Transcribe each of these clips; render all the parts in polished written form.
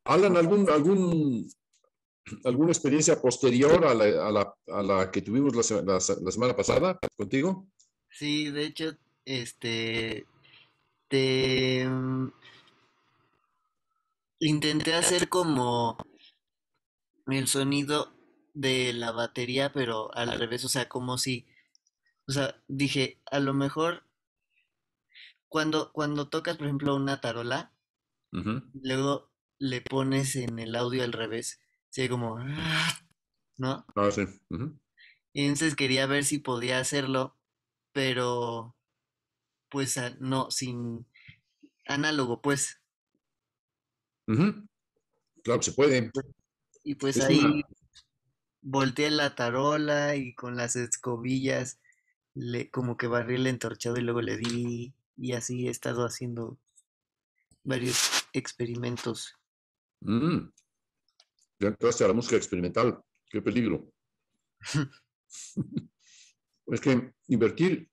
Alan, ¿alguna experiencia posterior a la que tuvimos la semana pasada contigo? Sí, de hecho, te intenté hacer como el sonido de la batería, pero al revés, o sea, como si, o sea, dije, a lo mejor cuando tocas, por ejemplo, una tarola, Ujú. luego le pones en el audio al revés, así como, ¿no? Ah, sí. Ujú. Y entonces quería ver si podía hacerlo, pero pues no, sin análogo, pues. Ujú. Claro que se puede. Y pues Es una, ahí volteé la tarola y con las escobillas como que barrí el entorchado y luego le di y así he estado haciendo varios experimentos. mm, ya entraste a la música experimental. Qué peligro. Es que invertir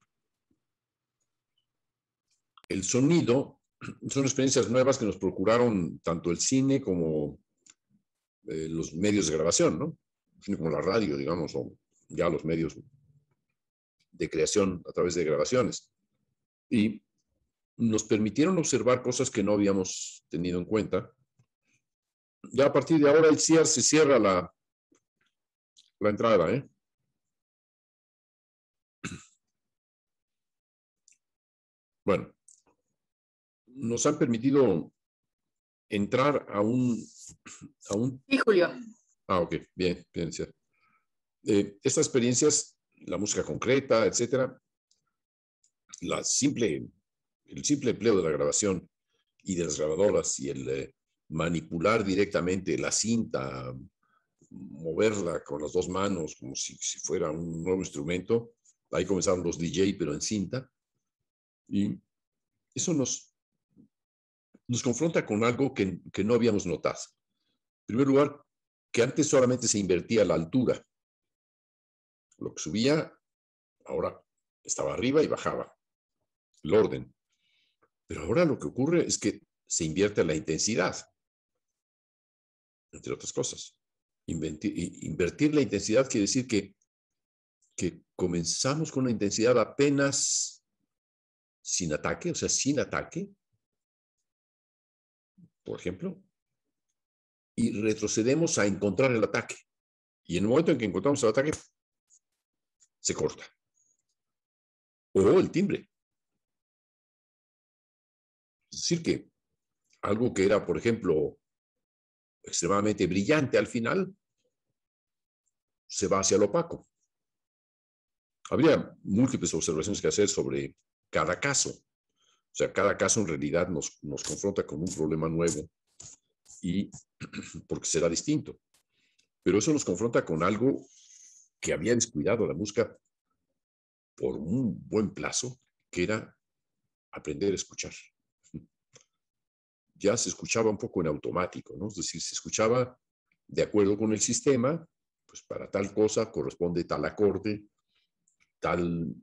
el sonido son experiencias nuevas que nos procuraron tanto el cine como los medios de grabación, ¿no? Como la radio, digamos, o ya los medios de creación a través de grabaciones. Y nos permitieron observar cosas que no habíamos tenido en cuenta. Ya a partir de ahora el CIAR se cierra la entrada, ¿eh? Bueno, nos han permitido entrar a un. Sí, Julio. Ah, ok, bien, bien. Sí. Estas experiencias, la música concreta, etcétera, el simple empleo de la grabación y de las grabadoras y el manipular directamente la cinta, moverla con las dos manos como si fuera un nuevo instrumento. Ahí comenzaron los DJ, pero en cinta. Y eso nos confronta con algo que no habíamos notado. En primer lugar, que antes solamente se invertía la altura. Lo que subía, ahora estaba arriba y bajaba. El orden. Pero ahora lo que ocurre es que se invierte la intensidad, entre otras cosas. Invertir la intensidad quiere decir que comenzamos con una intensidad apenas sin ataque, o sea, sin ataque, por ejemplo, y retrocedemos a encontrar el ataque. Y en el momento en que encontramos el ataque, se corta. O el timbre. Es decir, que algo que era, por ejemplo, extremadamente brillante al final, se va hacia lo opaco. Habría múltiples observaciones que hacer sobre cada caso. O sea, cada caso en realidad nos confronta con un problema nuevo y porque será distinto. Pero eso nos confronta con algo que había descuidado la música por un buen plazo, que era aprender a escuchar. Ya se escuchaba un poco en automático, ¿no? Es decir, se escuchaba de acuerdo con el sistema, pues para tal cosa corresponde tal acorde, tal,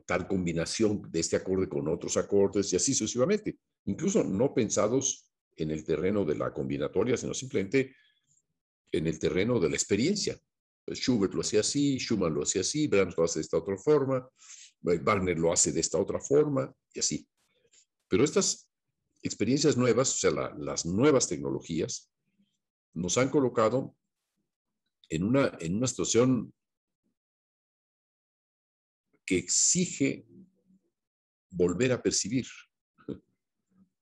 tal combinación de este acorde con otros acordes y así sucesivamente. Incluso no pensados en el terreno de la combinatoria, sino simplemente en el terreno de la experiencia. Schubert lo hacía así, Schumann lo hacía así, Brahms lo hace de esta otra forma, Wagner lo hace de esta otra forma y así. Pero estas experiencias nuevas, o sea, las nuevas tecnologías, nos han colocado en una situación que exige volver a percibir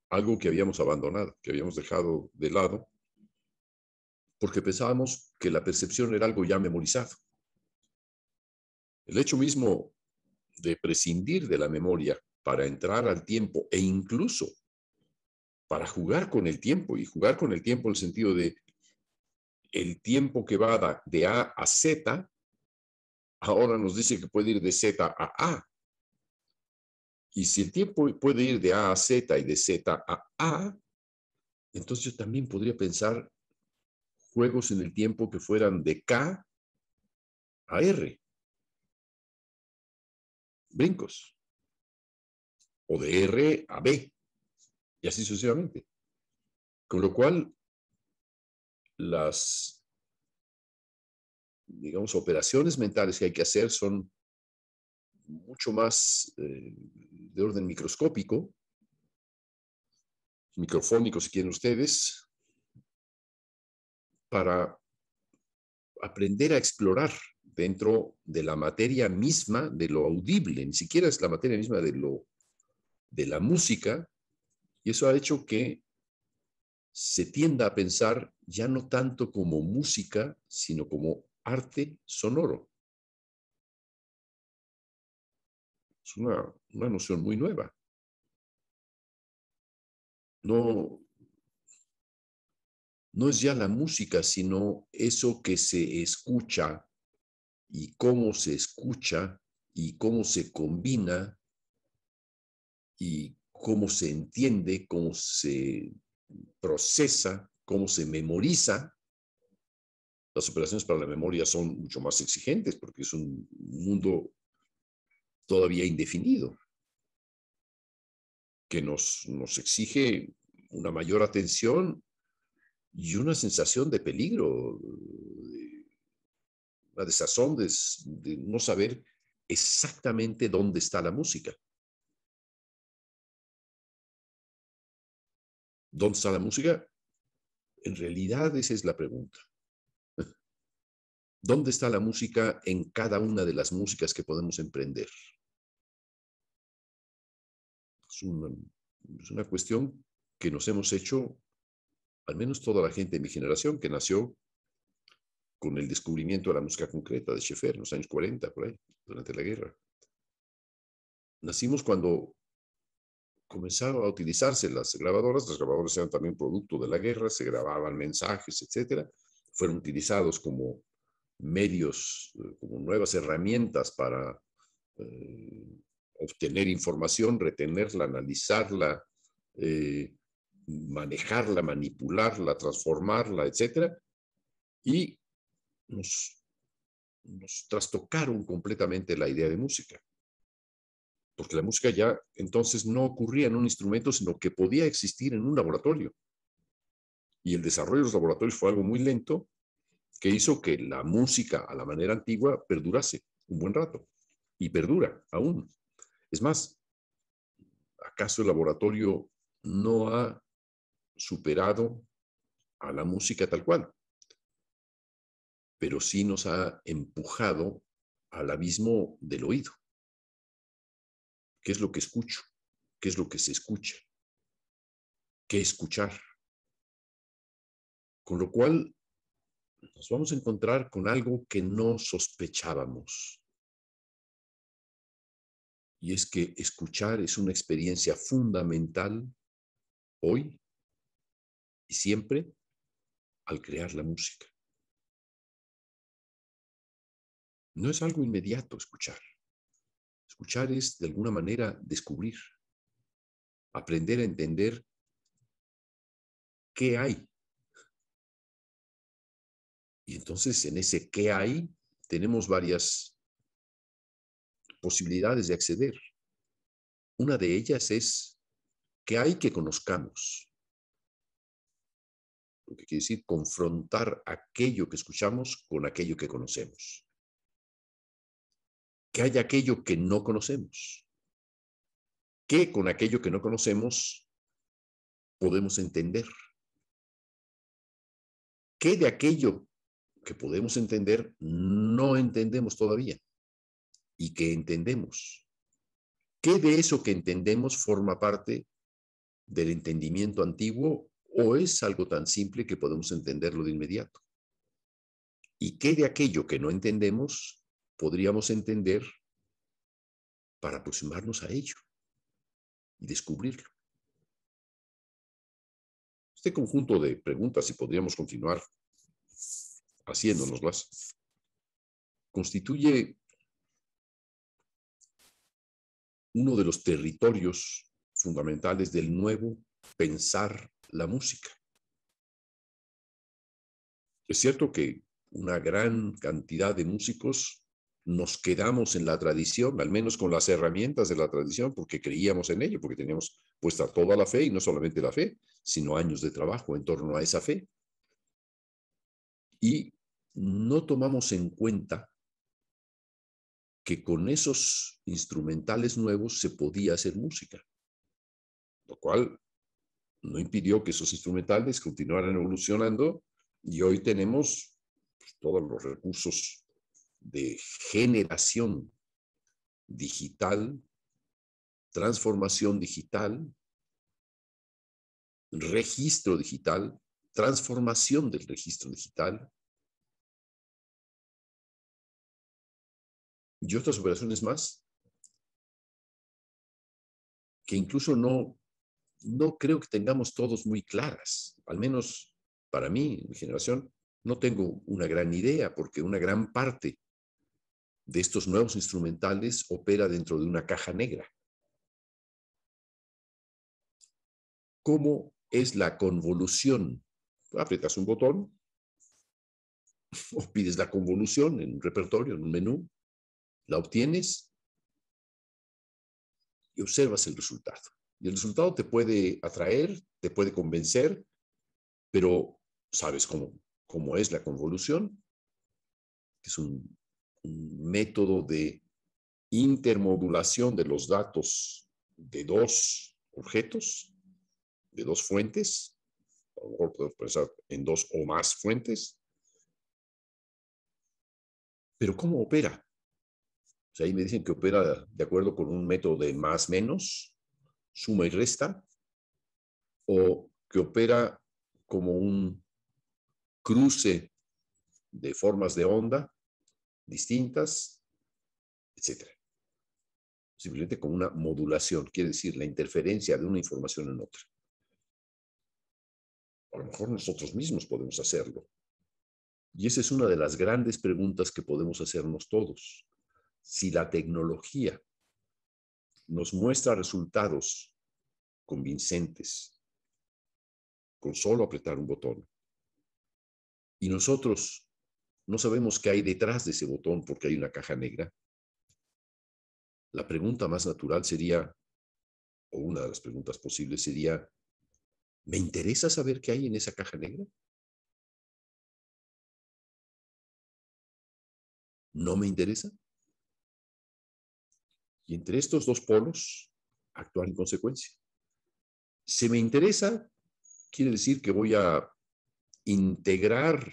algo que habíamos abandonado, que habíamos dejado de lado, porque pensábamos que la percepción era algo ya memorizado. El hecho mismo de prescindir de la memoria para entrar al tiempo e incluso para jugar con el tiempo, y jugar con el tiempo en el sentido de el tiempo que va de A a Z, ahora nos dice que puede ir de Z a A. Y si el tiempo puede ir de A a Z y de Z a A, entonces yo también podría pensar juegos en el tiempo que fueran de K a R, brincos, o de R a B, y así sucesivamente. Con lo cual, las, digamos, operaciones mentales que hay que hacer son mucho más de orden microscópico, microfónico, si quieren ustedes, para aprender a explorar dentro de la materia misma de lo audible, ni siquiera es la materia misma de la música, y eso ha hecho que se tienda a pensar ya no tanto como música, sino como arte sonoro. Es una noción muy nueva. No, no es ya la música, sino eso que se escucha y cómo se escucha y cómo se combina y cómo se entiende, cómo se procesa, cómo se memoriza. Las operaciones para la memoria son mucho más exigentes porque es un mundo todavía indefinido que nos exige una mayor atención y una sensación de peligro, una desazón de no saber exactamente dónde está la música. ¿Dónde está la música? En realidad esa es la pregunta. ¿Dónde está la música en cada una de las músicas que podemos emprender? Es una cuestión que nos hemos hecho, al menos toda la gente de mi generación, que nació con el descubrimiento de la música concreta de Schaeffer en los años 40, por ahí, durante la guerra. Nacimos cuando comenzaron a utilizarse las grabadoras eran también producto de la guerra, se grababan mensajes, etcétera, fueron utilizados como medios, como nuevas herramientas para obtener información, retenerla, analizarla, manejarla, manipularla, transformarla, etcétera, y nos trastocaron completamente la idea de música. Porque la música ya entonces no ocurría en un instrumento, sino que podía existir en un laboratorio. Y el desarrollo de los laboratorios fue algo muy lento que hizo que la música a la manera antigua perdurase un buen rato. Y perdura aún. Es más, ¿acaso el laboratorio no ha superado a la música tal cual? Pero sí nos ha empujado al abismo del oído. ¿Qué es lo que escucho? ¿Qué es lo que se escucha? ¿Qué escuchar? Con lo cual nos vamos a encontrar con algo que no sospechábamos. Y es que escuchar es una experiencia fundamental hoy y siempre al crear la música. No es algo inmediato escuchar. Escuchar es, de alguna manera, descubrir, aprender a entender qué hay. Y entonces, en ese qué hay, tenemos varias posibilidades de acceder. Una de ellas es qué hay que conozcamos. Lo que quiere decir confrontar aquello que escuchamos con aquello que conocemos. Que hay aquello que no conocemos. Que con aquello que no conocemos podemos entender. Que de aquello que podemos entender no entendemos todavía y que entendemos. ¿Qué de eso que entendemos forma parte del entendimiento antiguo o es algo tan simple que podemos entenderlo de inmediato? ¿Y qué de aquello que no entendemos podríamos entender para aproximarnos a ello y descubrirlo? Este conjunto de preguntas, y podríamos continuar haciéndonoslas, constituye uno de los territorios fundamentales del nuevo pensar la música. Es cierto que una gran cantidad de músicos nos quedamos en la tradición, al menos con las herramientas de la tradición, porque creíamos en ello, porque teníamos puesta toda la fe, y no solamente la fe, sino años de trabajo en torno a esa fe. Y no tomamos en cuenta que con esos instrumentales nuevos se podía hacer música, lo cual no impidió que esos instrumentales continuaran evolucionando y hoy tenemos pues, todos los recursos de generación digital, transformación digital, registro digital, transformación del registro digital y otras operaciones más que incluso no creo que tengamos todos muy claras. Al menos para mí, mi generación, no tengo una gran idea porque una gran parte de estos nuevos instrumentales opera dentro de una caja negra. ¿Cómo es la convolución? Aprietas un botón o pides la convolución en un repertorio, en un menú, la obtienes y observas el resultado. Y el resultado te puede atraer, te puede convencer, pero sabes cómo es la convolución, que es un método de intermodulación de los datos de dos objetos, de dos fuentes, a lo mejor podemos pensar en dos o más fuentes, pero ¿cómo opera? O sea, ahí me dicen que opera de acuerdo con un método de más menos, suma y resta, o que opera como un cruce de formas de onda distintas, etcétera. Simplemente con una modulación, quiere decir la interferencia de una información en otra. A lo mejor nosotros mismos podemos hacerlo. Y esa es una de las grandes preguntas que podemos hacernos todos. Si la tecnología nos muestra resultados convincentes con solo apretar un botón, y nosotros no sabemos qué hay detrás de ese botón porque hay una caja negra, la pregunta más natural sería, o una de las preguntas posibles sería, ¿me interesa saber qué hay en esa caja negra? ¿No me interesa? Y entre estos dos polos, actuar en consecuencia. Si me interesa, quiere decir que voy a integrar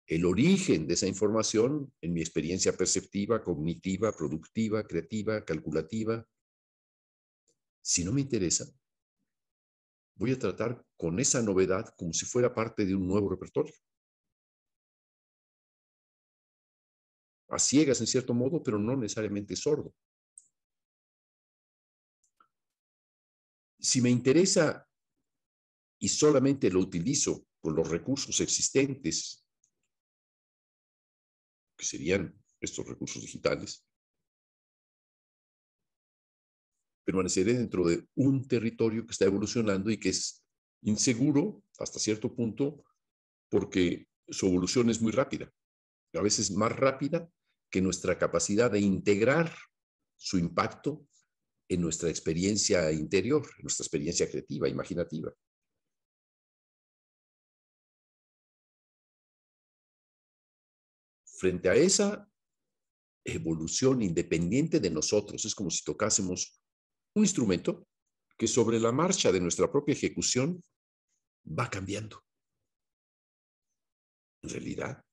el origen de esa información en mi experiencia perceptiva, cognitiva, productiva, creativa, calculativa. Si no me interesa, voy a tratar con esa novedad como si fuera parte de un nuevo repertorio. A ciegas en cierto modo, pero no necesariamente sordo. Si me interesa y solamente lo utilizo con los recursos existentes, que serían estos recursos digitales, permaneceré dentro de un territorio que está evolucionando y que es inseguro hasta cierto punto porque su evolución es muy rápida, a veces más rápida que nuestra capacidad de integrar su impacto en nuestra experiencia interior, en nuestra experiencia creativa, imaginativa. Frente a esa evolución independiente de nosotros, es como si tocásemos un instrumento que sobre la marcha de nuestra propia ejecución va cambiando. En realidad,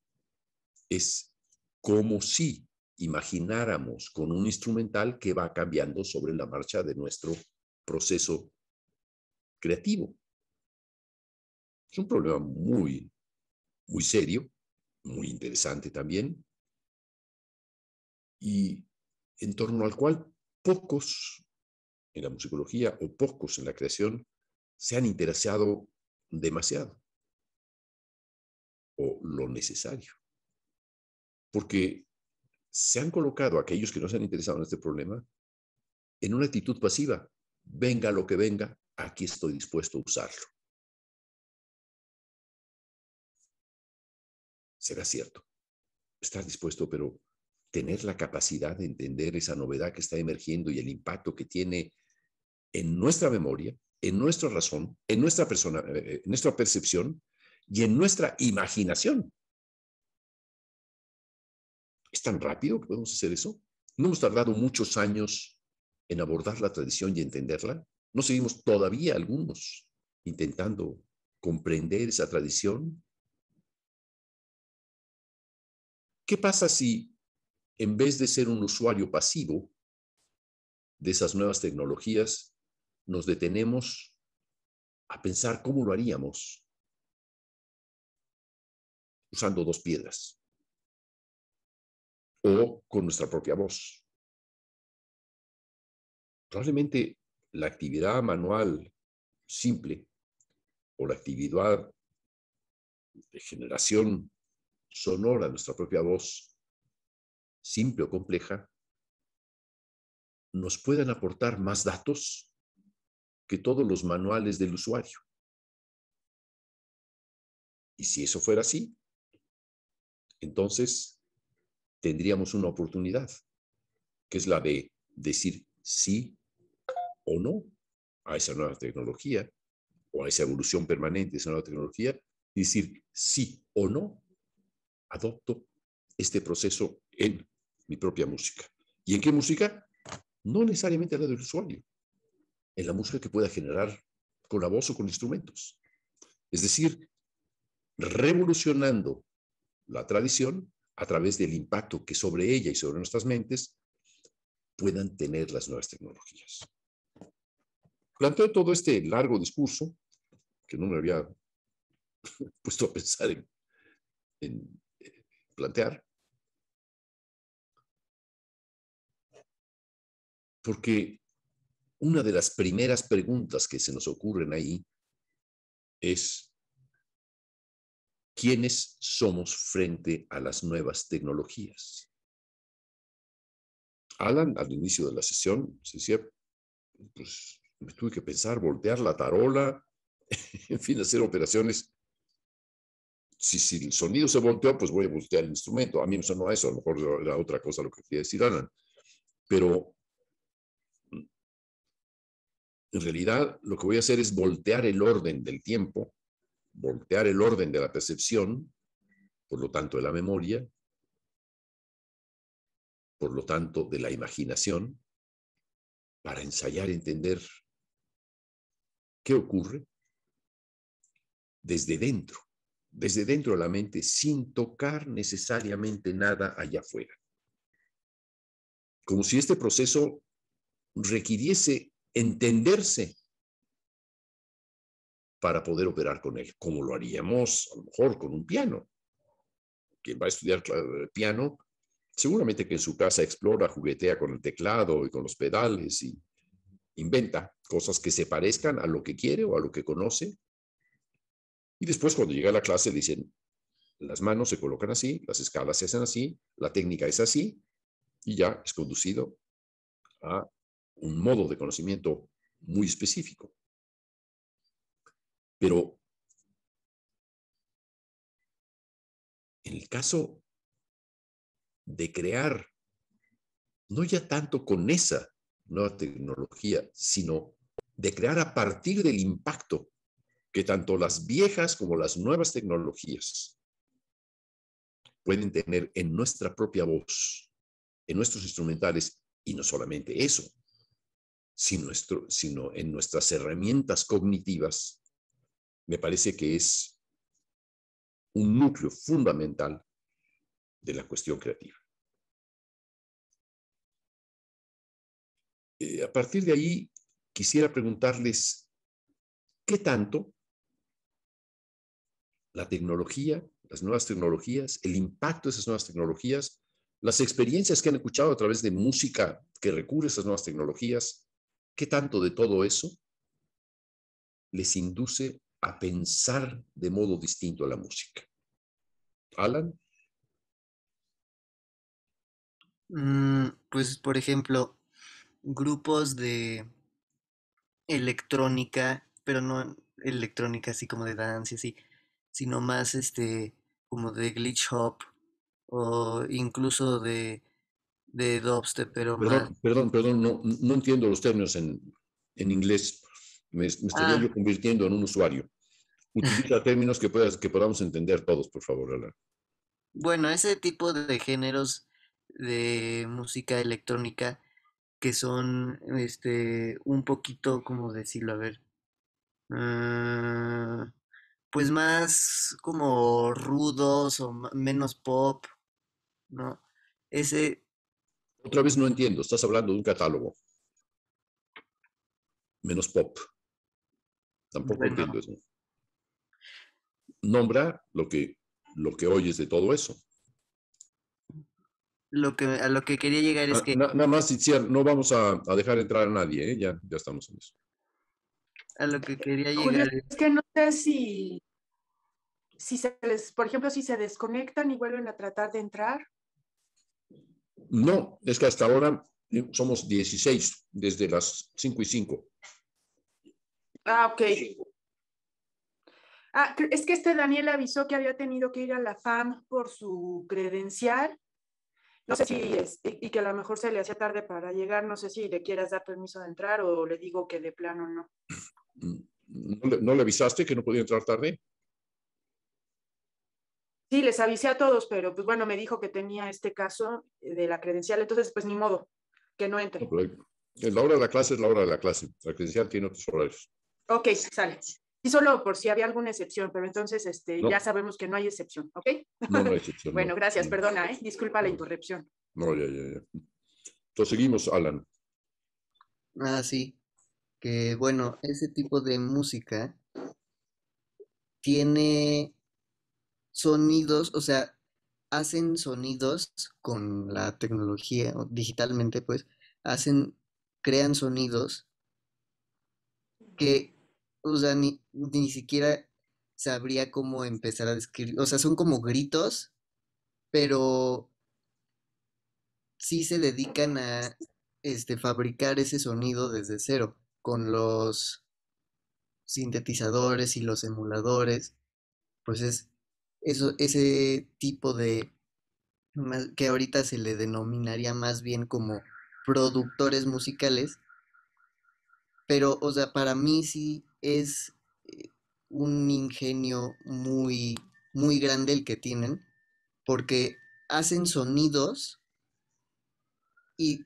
es como si imagináramos con un instrumental que va cambiando sobre la marcha de nuestro proceso creativo. Es un problema muy serio, muy interesante también, y en torno al cual pocos en la musicología o pocos en la creación se han interesado demasiado o lo necesario. Porque se han colocado aquellos que no se han interesado en este problema en una actitud pasiva. Venga lo que venga, aquí estoy dispuesto a usarlo. Será cierto, estar dispuesto, pero tener la capacidad de entender esa novedad que está emergiendo y el impacto que tiene en nuestra memoria, en nuestra razón, en nuestra persona, en nuestra percepción y en nuestra imaginación. ¿Es tan rápido que podemos hacer eso? ¿No hemos tardado muchos años en abordar la tradición y entenderla? ¿No seguimos todavía algunos intentando comprender esa tradición? ¿Qué pasa si, en vez de ser un usuario pasivo de esas nuevas tecnologías, nos detenemos a pensar cómo lo haríamos usando dos piedras o con nuestra propia voz? Probablemente la actividad manual simple o la actividad de generación sonora de nuestra propia voz, simple o compleja, nos puedan aportar más datos que todos los manuales del usuario. Y si eso fuera así, entonces tendríamos una oportunidad, que es la de decir sí o no a esa nueva tecnología o a esa evolución permanente de esa nueva tecnología, y decir sí o no adopto este proceso en mi propia música. ¿Y en qué música? No necesariamente la del usuario, en la música que pueda generar con la voz o con instrumentos. Es decir, revolucionando la tradición a través del impacto que sobre ella y sobre nuestras mentes puedan tener las nuevas tecnologías. Planteo todo este largo discurso, que no me había puesto a pensar en plantear, porque una de las primeras preguntas que se nos ocurren ahí es: ¿quiénes somos frente a las nuevas tecnologías? Alan, al inicio de la sesión, se decía, pues me tuve que pensar, voltear la tarola, en fin, hacer operaciones. Si el sonido se volteó, pues voy a voltear el instrumento. A mí me sonó eso, a lo mejor era otra cosa lo que quería decir Alan. Pero en realidad lo que voy a hacer es voltear el orden del tiempo, voltear el orden de la percepción, por lo tanto de la memoria, por lo tanto de la imaginación, para ensayar entender qué ocurre desde dentro de la mente, sin tocar necesariamente nada allá afuera. Como si este proceso requiriese entenderse para poder operar con él, como lo haríamos a lo mejor con un piano. Quien va a estudiar piano, seguramente que en su casa explora, juguetea con el teclado y con los pedales y inventa cosas que se parezcan a lo que quiere o a lo que conoce. Y después, cuando llega a la clase, dicen, las manos se colocan así, las escalas se hacen así, la técnica es así, y ya es conducido a un modo de conocimiento muy específico. Pero en el caso de crear, no ya tanto con esa nueva tecnología, sino de crear a partir del impacto que tanto las viejas como las nuevas tecnologías pueden tener en nuestra propia voz, en nuestros instrumentales, y no solamente eso, sino en nuestras herramientas cognitivas, me parece que es un núcleo fundamental de la cuestión creativa. A partir de ahí, quisiera preguntarles, ¿qué tanto la tecnología, las nuevas tecnologías, el impacto de esas nuevas tecnologías, las experiencias que han escuchado a través de música que recurre a esas nuevas tecnologías, qué tanto de todo eso les induce a pensar de modo distinto a la música? Alan. Pues, por ejemplo, grupos de electrónica, pero no electrónica así como de dance y así, sino más como de glitch hop o incluso de dubstep, pero más. Perdón, no entiendo los términos en inglés. Me estaría Ah, yo convirtiendo en un usuario. Utiliza términos que podamos entender todos, por favor, Alan. bueno, ese tipo de géneros de música electrónica que son un poquito, ¿cómo decirlo? A ver. ah, pues más como rudos o menos pop, ¿no? Ese, Otra vez no entiendo, estás hablando de un catálogo, menos pop. Tampoco bueno, entiendo eso. Nombra lo que oyes de todo eso. a lo que quería llegar es que, Nada más, Itziar, no vamos a dejar entrar a nadie, ¿eh? Ya estamos en eso. a lo que quería Julio, llegar es, es que no sé si se les, por ejemplo, si se desconectan y vuelven a tratar de entrar. No, es que hasta ahora somos 16, desde las 5:05. Ah, ok. Ah, es que Daniel avisó que había tenido que ir a la FAM por su credencial. No sé si y que a lo mejor se le hacía tarde para llegar. No sé si le quieras dar permiso de entrar o le digo que de plano no. ¿No le avisaste que no podía entrar tarde? Sí, les avisé a todos, pero pues bueno, me dijo que tenía este caso de la credencial, entonces pues ni modo, que no No, entre. pero la hora de la clase es la hora de la clase. La credencial tiene otros horarios. Ok, sale. Y solo por si había alguna excepción, pero entonces ya No, sabemos que no hay excepción, ¿ok? no hay excepción, Bueno, no. gracias, No, perdona, disculpa la no, interrupción. no, ya. Entonces seguimos, Alan. sí, que bueno, ese tipo de música tiene sonidos, o sea, hacen sonidos con la tecnología, o digitalmente, pues, crean sonidos que, o sea, ni siquiera sabría cómo empezar a describir, o sea, son como gritos, pero sí se dedican a, fabricar ese sonido desde cero, con los sintetizadores y los emuladores, pues ese tipo de que ahorita se le denominaría más bien como productores musicales, pero, o sea, para mí sí es eh, un ingenio muy grande el que tienen, porque hacen sonidos y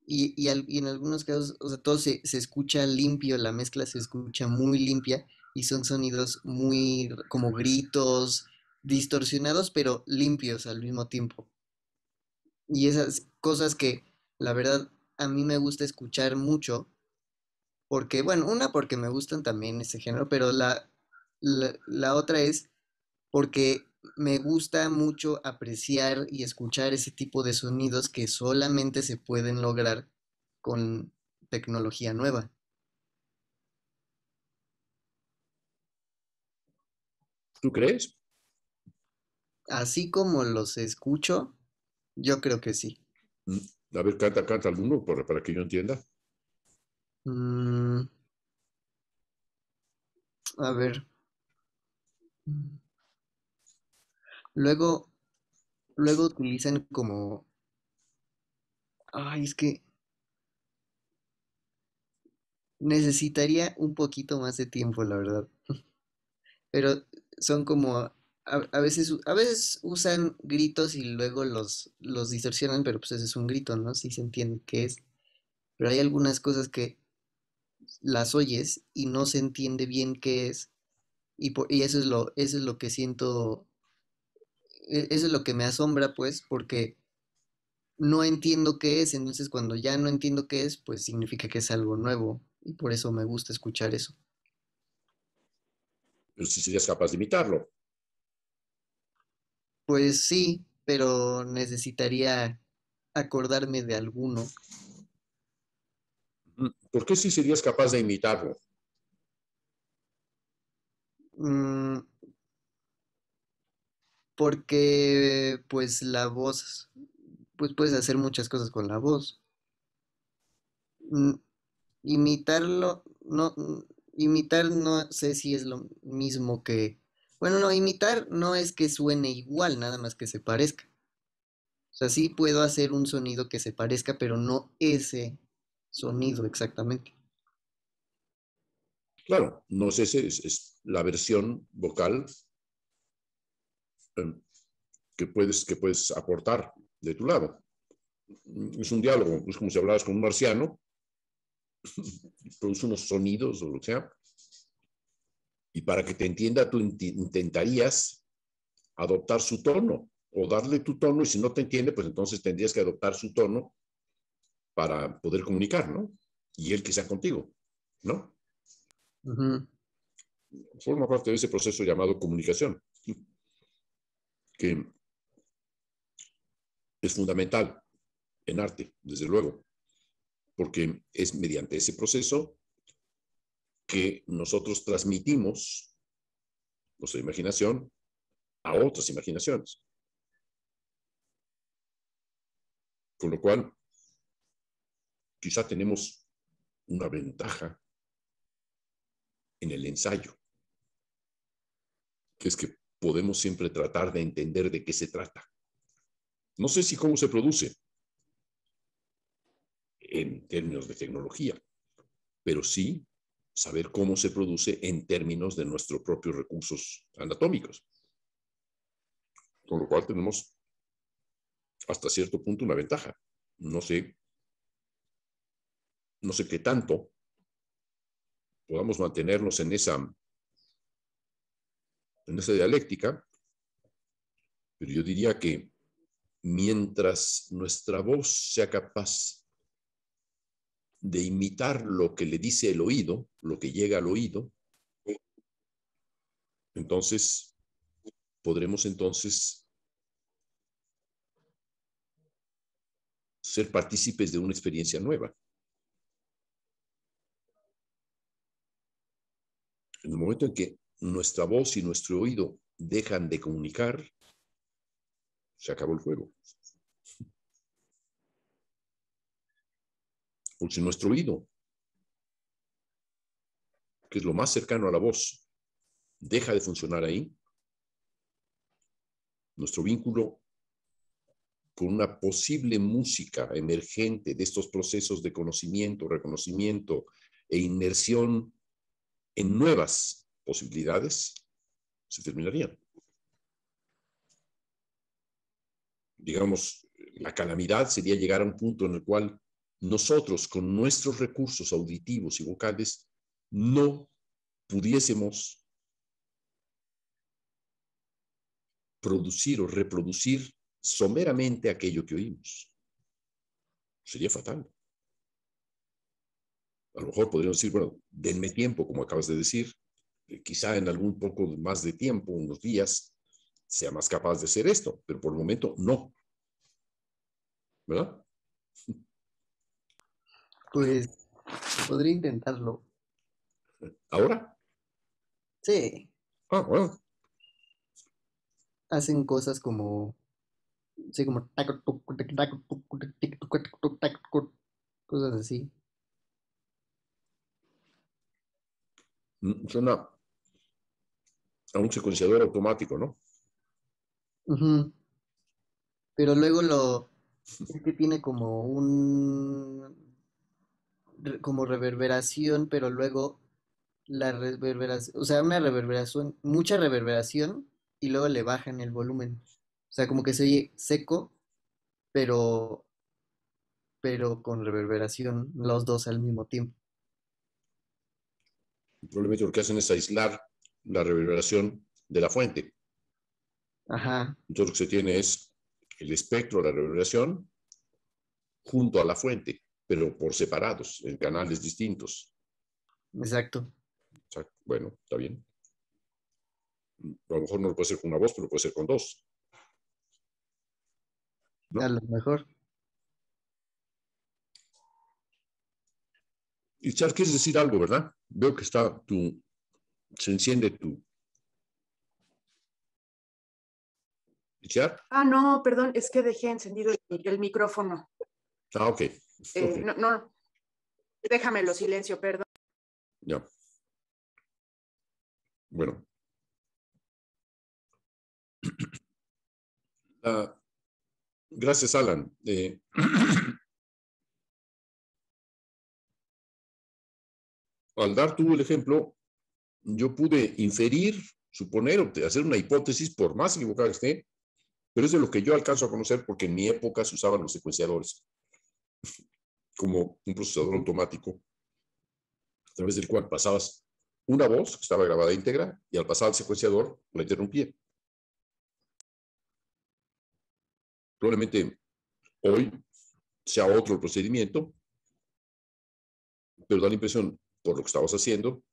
y en algunos casos, o sea, todo se escucha limpio, la mezcla se escucha muy limpia y son sonidos muy como gritos, distorsionados, pero limpios al mismo tiempo. Y esas cosas que la verdad a mí me gusta escuchar mucho, porque, bueno, una porque me gustan también ese género, pero la otra es porque me gusta mucho apreciar y escuchar ese tipo de sonidos que solamente se pueden lograr con tecnología nueva. ¿Tú crees? Así como los escucho, yo creo que sí. Mm, A ver, canta alguno para que yo entienda. Mm, a ver. Luego, luego utilizan como... Ay, es que necesitaría un poquito más de tiempo, la verdad. Pero son como, a veces usan gritos y luego los distorsionan, pero pues ese es un grito, ¿no? Sí se entiende qué es. Pero hay algunas cosas que las oyes y no se entiende bien qué es. Y eso es lo que siento, eso es lo que me asombra, pues, porque no entiendo qué es. Entonces, cuando ya no entiendo qué es, pues significa que es algo nuevo. Y por eso me gusta escuchar eso. Pero si serías capaz de imitarlo. Pues sí, pero necesitaría acordarme de alguno. ¿Por qué si serías capaz de imitarlo? Mm, porque pues la voz, pues puedes hacer muchas cosas con la voz. Mm, imitarlo, no, imitar no sé si es lo mismo que, bueno, no, imitar no es que suene igual, nada más que se parezca. O sea, sí puedo hacer un sonido que se parezca, pero no ese sonido exactamente. Claro, no es ese, es la versión vocal eh, que puedes aportar de tu lado. Es un diálogo, es como si hablaras con un marciano, produce unos sonidos o lo que sea, y para que te entienda tú intentarías adoptar su tono o darle tu tono, y si no te entiende, pues entonces tendrías que adoptar su tono para poder comunicar, ¿no? Y él que sea contigo, ¿no? Ujú. Forma parte de ese proceso llamado comunicación, que es fundamental en arte, desde luego, porque es mediante ese proceso que nosotros transmitimos nuestra imaginación a otras imaginaciones. Con lo cual, quizá tenemos una ventaja en el ensayo, que es que podemos siempre tratar de entender de qué se trata. No sé si cómo se produce en términos de tecnología, pero sí saber cómo se produce en términos de nuestros propios recursos anatómicos. Con lo cual tenemos hasta cierto punto una ventaja. No sé qué tanto podamos mantenernos en esa dialéctica, pero yo diría que mientras nuestra voz sea capaz de imitar lo que le dice el oído, lo que llega al oído, entonces podremos entonces ser partícipes de una experiencia nueva. En el momento en que nuestra voz y nuestro oído dejan de comunicar, se acabó el juego. Porque si nuestro oído, que es lo más cercano a la voz, deja de funcionar ahí, nuestro vínculo con una posible música emergente de estos procesos de conocimiento, reconocimiento e inmersión en nuevas posibilidades, se terminarían. Digamos, la calamidad sería llegar a un punto en el cual nosotros, con nuestros recursos auditivos y vocales, no pudiésemos producir o reproducir someramente aquello que oímos. Sería fatal. A lo mejor podríamos decir, bueno, denme tiempo, como acabas de decir, quizá en algún poco más de tiempo, unos días, sea más capaz de hacer esto, pero por el momento no. ¿Verdad? Pues podría intentarlo. ¿Ahora? Sí, Ah, bueno. hacen cosas como, sí, como cosas así. Suena a un secuenciador automático, ¿no? Ujú. Pero luego es que tiene como como reverberación, pero luego la reverberación, o sea, una reverberación, mucha reverberación, y luego le bajan el volumen. O sea, como que se oye seco, pero, pero con reverberación, los dos al mismo tiempo. Probablemente lo que hacen es aislar la reverberación de la fuente. Ajá, Entonces lo que se tiene es el espectro de la reverberación junto a la fuente, pero por separados, en canales distintos. exacto. O sea, bueno, está bien. A lo mejor no lo puede hacer con una voz, pero lo puede hacer con dos, A ¿no? lo mejor. Y Char, quieres decir algo, ¿verdad? Veo que se enciende tu chat. Ah, no, perdón, es que dejé encendido el micrófono. Ah, ok. Ok. No, no, déjamelo silencio, perdón. Ya. Bueno. Gracias, Alan. Al dar tú el ejemplo, yo pude inferir, suponer, hacer una hipótesis, por más equivocada que esté, Pero es de lo que yo alcanzo a conocer porque en mi época se usaban los secuenciadores como un procesador automático a través del cual pasabas una voz que estaba grabada íntegra y al pasar al secuenciador la interrumpía. Probablemente hoy sea otro el procedimiento, pero da la impresión, por lo que estabas haciendo,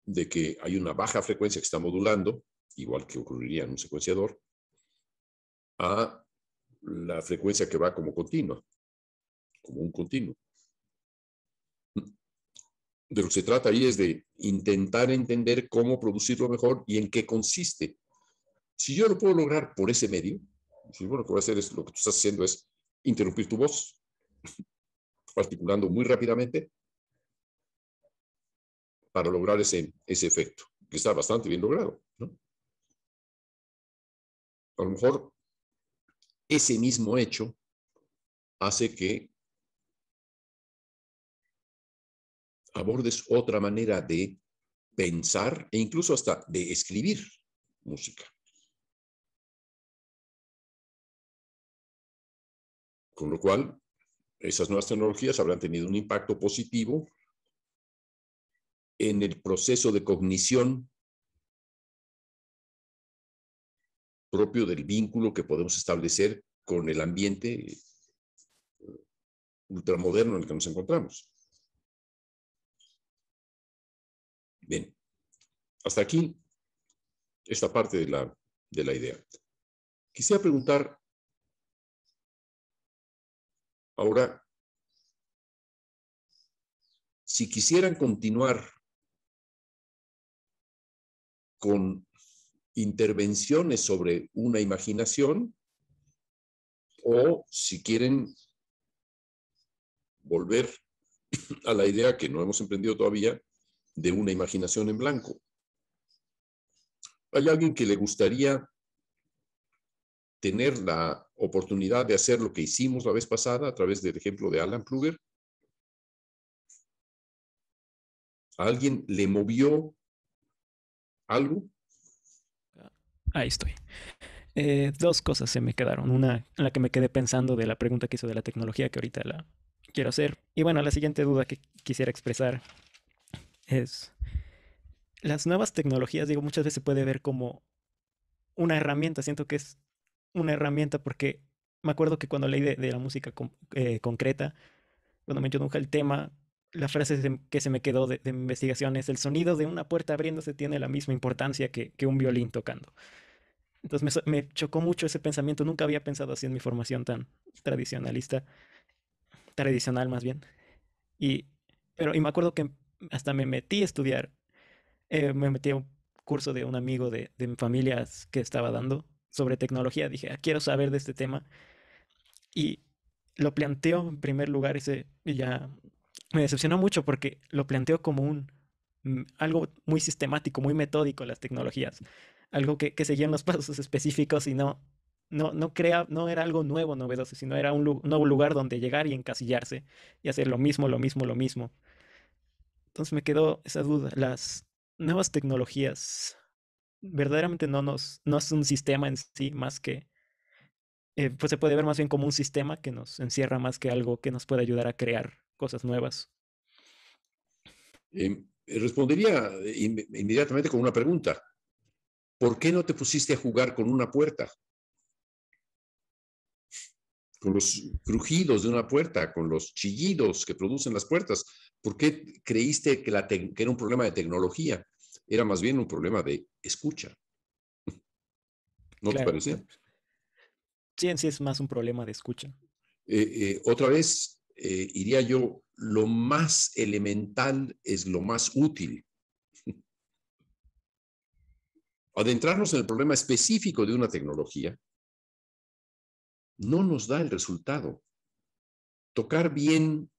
de que hay una baja frecuencia que está modulando, igual que ocurriría en un secuenciador, a la frecuencia que va como continua, como un continuo. De lo que se trata ahí es de intentar entender cómo producirlo mejor y en qué consiste. Si yo lo puedo lograr por ese medio, si bueno, lo que voy a hacer es, lo que tú estás haciendo es interrumpir tu voz, articulando muy rápidamente para lograr ese efecto, que está bastante bien logrado, ¿no? A lo mejor ese mismo hecho hace que abordes otra manera de pensar e incluso hasta de escribir música. Con lo cual, esas nuevas tecnologías habrán tenido un impacto positivo en el proceso de cognición propio del vínculo que podemos establecer con el ambiente ultramoderno en el que nos encontramos. Bien, hasta aquí esta parte de la idea. Quisiera preguntar ahora, si quisieran continuar con intervenciones sobre una imaginación o si quieren volver a la idea que no hemos emprendido todavía de una imaginación en blanco. ¿Hay alguien que le gustaría tener la oportunidad de hacer lo que hicimos la vez pasada a través del ejemplo de Alan Kruger? ¿A alguien le movió algo? Ahí estoy. Dos cosas se me quedaron. Una en la que me quedé pensando de la pregunta que hizo de la tecnología, que ahorita la quiero hacer. Y bueno, la siguiente duda que quisiera expresar es, las nuevas tecnologías, digo, muchas veces se puede ver como una herramienta. Siento que es una herramienta porque me acuerdo que cuando leí de la música concreta, cuando me introdujo el tema, la frase que se me quedó de mi investigación es: el sonido de una puerta abriéndose tiene la misma importancia que un violín tocando. Entonces me chocó mucho ese pensamiento. Nunca había pensado así en mi formación tan tradicionalista, tradicional más bien. Y me acuerdo que hasta me metí a estudiar. Me metí a un curso de un amigo de mi familia que estaba dando sobre tecnología. Dije: "Ah, quiero saber de este tema". Y lo planteó en primer lugar y ya me decepcionó mucho porque lo planteó como algo muy sistemático, muy metódico, las tecnologías. Algo que seguían los pasos específicos y no era algo nuevo, novedoso, sino era un nuevo lugar donde llegar y encasillarse y hacer lo mismo, lo mismo, lo mismo. Entonces me quedó esa duda. Las nuevas tecnologías verdaderamente no es un sistema en sí, más que, pues se puede ver más bien como un sistema que nos encierra más que algo que nos puede ayudar a crear cosas nuevas. Respondería inmediatamente con una pregunta. ¿Por qué no te pusiste a jugar con una puerta? Con los crujidos de una puerta, con los chillidos que producen las puertas. ¿Por qué creíste que era un problema de tecnología? Era más bien un problema de escucha. ¿No te Claro, parece? sí, en sí es más un problema de escucha. Otra vez, iría yo, lo más elemental es lo más útil. Adentrarnos en el problema específico de una tecnología no nos da el resultado. Tocar bien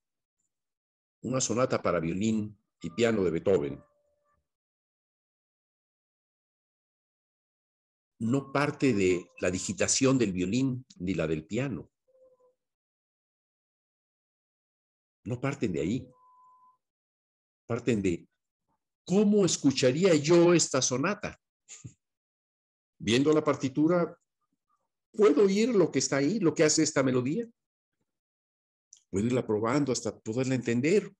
una sonata para violín y piano de Beethoven no parte de la digitación del violín ni la del piano. No parten de ahí. Parten de cómo escucharía yo esta sonata. Viendo la partitura, puedo oír lo que está ahí, lo que hace esta melodía. Puedo irla probando hasta poderla entender.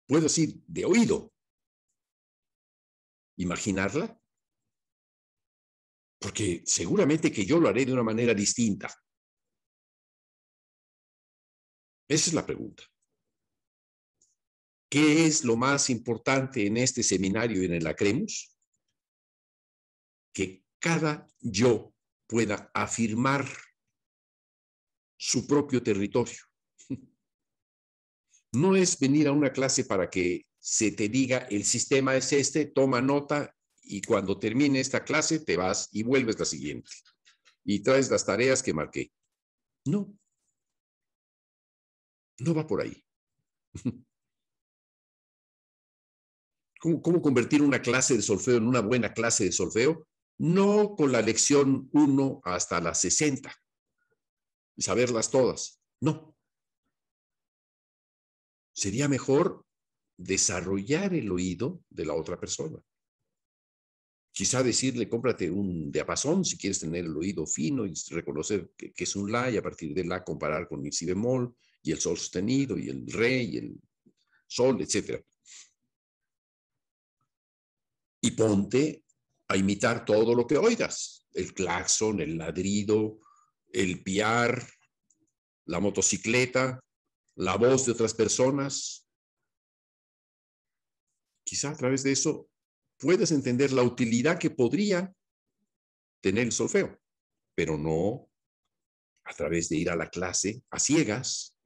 Puedo así, de oído, imaginarla, porque seguramente que yo lo haré de una manera distinta. Esa es la pregunta. ¿Qué es lo más importante en este seminario y en el Acremus? Que cada yo pueda afirmar su propio territorio. No es venir a una clase para que se te diga el sistema es este, toma nota y cuando termine esta clase te vas y vuelves la siguiente y traes las tareas que marqué. No, no va por ahí. ¿Cómo convertir una clase de solfeo en una buena clase de solfeo? No con la lección 1 hasta la 60 y saberlas todas. No. Sería mejor desarrollar el oído de la otra persona. Quizá decirle, cómprate un diapasón si quieres tener el oído fino y reconocer que es un la y a partir de la comparar con el si bemol y el sol sostenido y el re y el sol, etc. Y ponte a imitar todo lo que oigas. El claxon, el ladrido, el piar, la motocicleta, la voz de otras personas. Quizá a través de eso puedes entender la utilidad que podría tener el solfeo, pero no a través de ir a la clase a ciegas,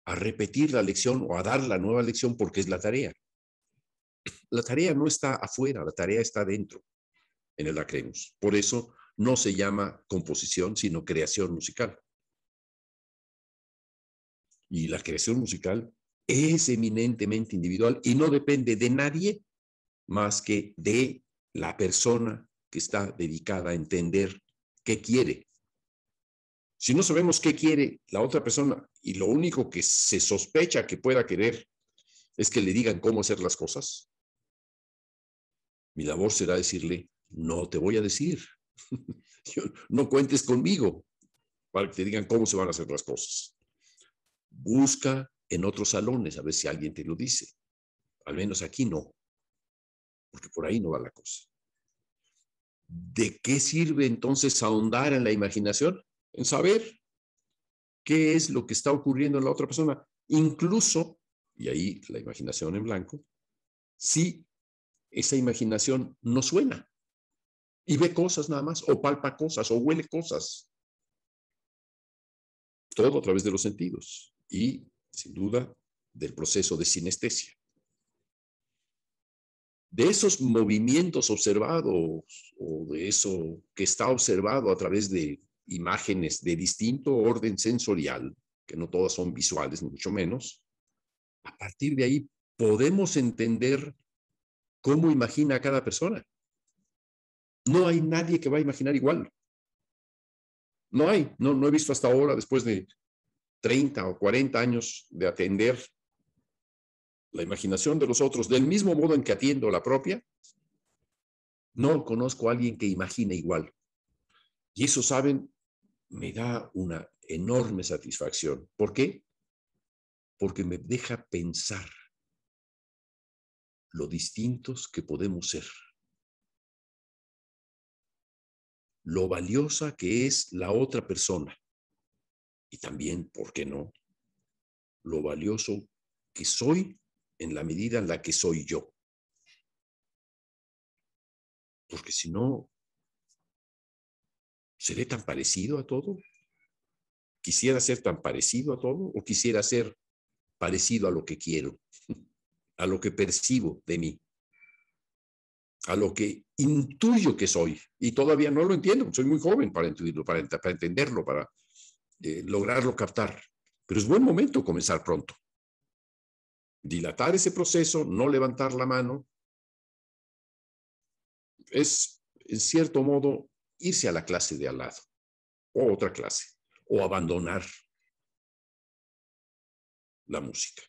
a repetir la lección o a dar la nueva lección porque es la tarea. La tarea no está afuera, la tarea está dentro, en el Acremus. Por eso no se llama composición, sino creación musical. Y la creación musical es eminentemente individual y no depende de nadie más que de la persona que está dedicada a entender qué quiere. Si no sabemos qué quiere la otra persona y lo único que se sospecha que pueda querer es que le digan cómo hacer las cosas, mi labor será decirle, no te voy a decir, no cuentes conmigo para que te digan cómo se van a hacer las cosas. Busca en otros salones a ver si alguien te lo dice. Al menos aquí no, porque por ahí no va la cosa. ¿De qué sirve entonces ahondar en la imaginación? En saber qué es lo que está ocurriendo en la otra persona. Incluso, y ahí la imaginación en blanco, si esa imaginación no suena y ve cosas nada más, o palpa cosas, o huele cosas. Todo a través de los sentidos y, sin duda, del proceso de sinestesia. De esos movimientos observados o de eso que está observado a través de imágenes de distinto orden sensorial, que no todas son visuales, ni mucho menos, a partir de ahí podemos entender cómo imagina a cada persona. No hay nadie que va a imaginar igual. No hay, no he visto hasta ahora, después de 30 o 40 años de atender la imaginación de los otros del mismo modo en que atiendo la propia, no conozco a alguien que imagine igual. Y eso, ¿saben? Me da una enorme satisfacción. ¿Por qué? Porque me deja pensar lo distintos que podemos ser. Lo valiosa que es la otra persona. Y también, ¿por qué no? Lo valioso que soy en la medida en la que soy yo. Porque si no, ¿seré tan parecido a todo? ¿Quisiera ser tan parecido a todo o quisiera ser parecido a lo que quiero, a lo que percibo de mí, a lo que intuyo que soy? Y todavía no lo entiendo, soy muy joven para intuirlo, para entenderlo, para lograrlo captar. Pero es buen momento comenzar pronto. Dilatar ese proceso, no levantar la mano, es, en cierto modo, irse a la clase de al lado, o otra clase, o abandonar la música,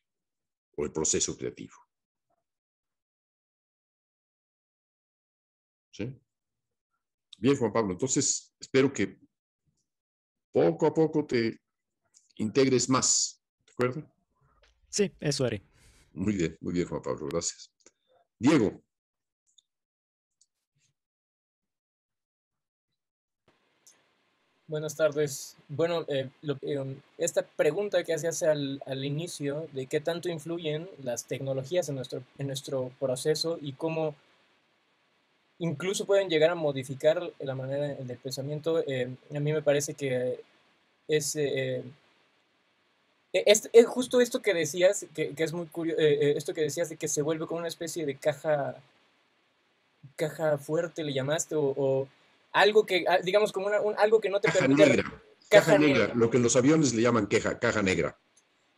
o el proceso creativo. ¿Sí? Bien, Juan Pablo, entonces espero que poco a poco te integres más, ¿de acuerdo? Sí, eso haré. Muy bien, Juan Pablo, gracias. Diego. Buenas tardes. Bueno, esta pregunta que hacías al inicio de qué tanto influyen las tecnologías en nuestro proceso y cómo incluso pueden llegar a modificar la manera del pensamiento, a mí me parece que es, es justo esto que decías, que es muy curioso, esto que decías de que se vuelve como una especie de caja fuerte, le llamaste, o algo que, digamos, como algo que no te Caja permite. negra, caja negra, lo que en los aviones le llaman caja negra.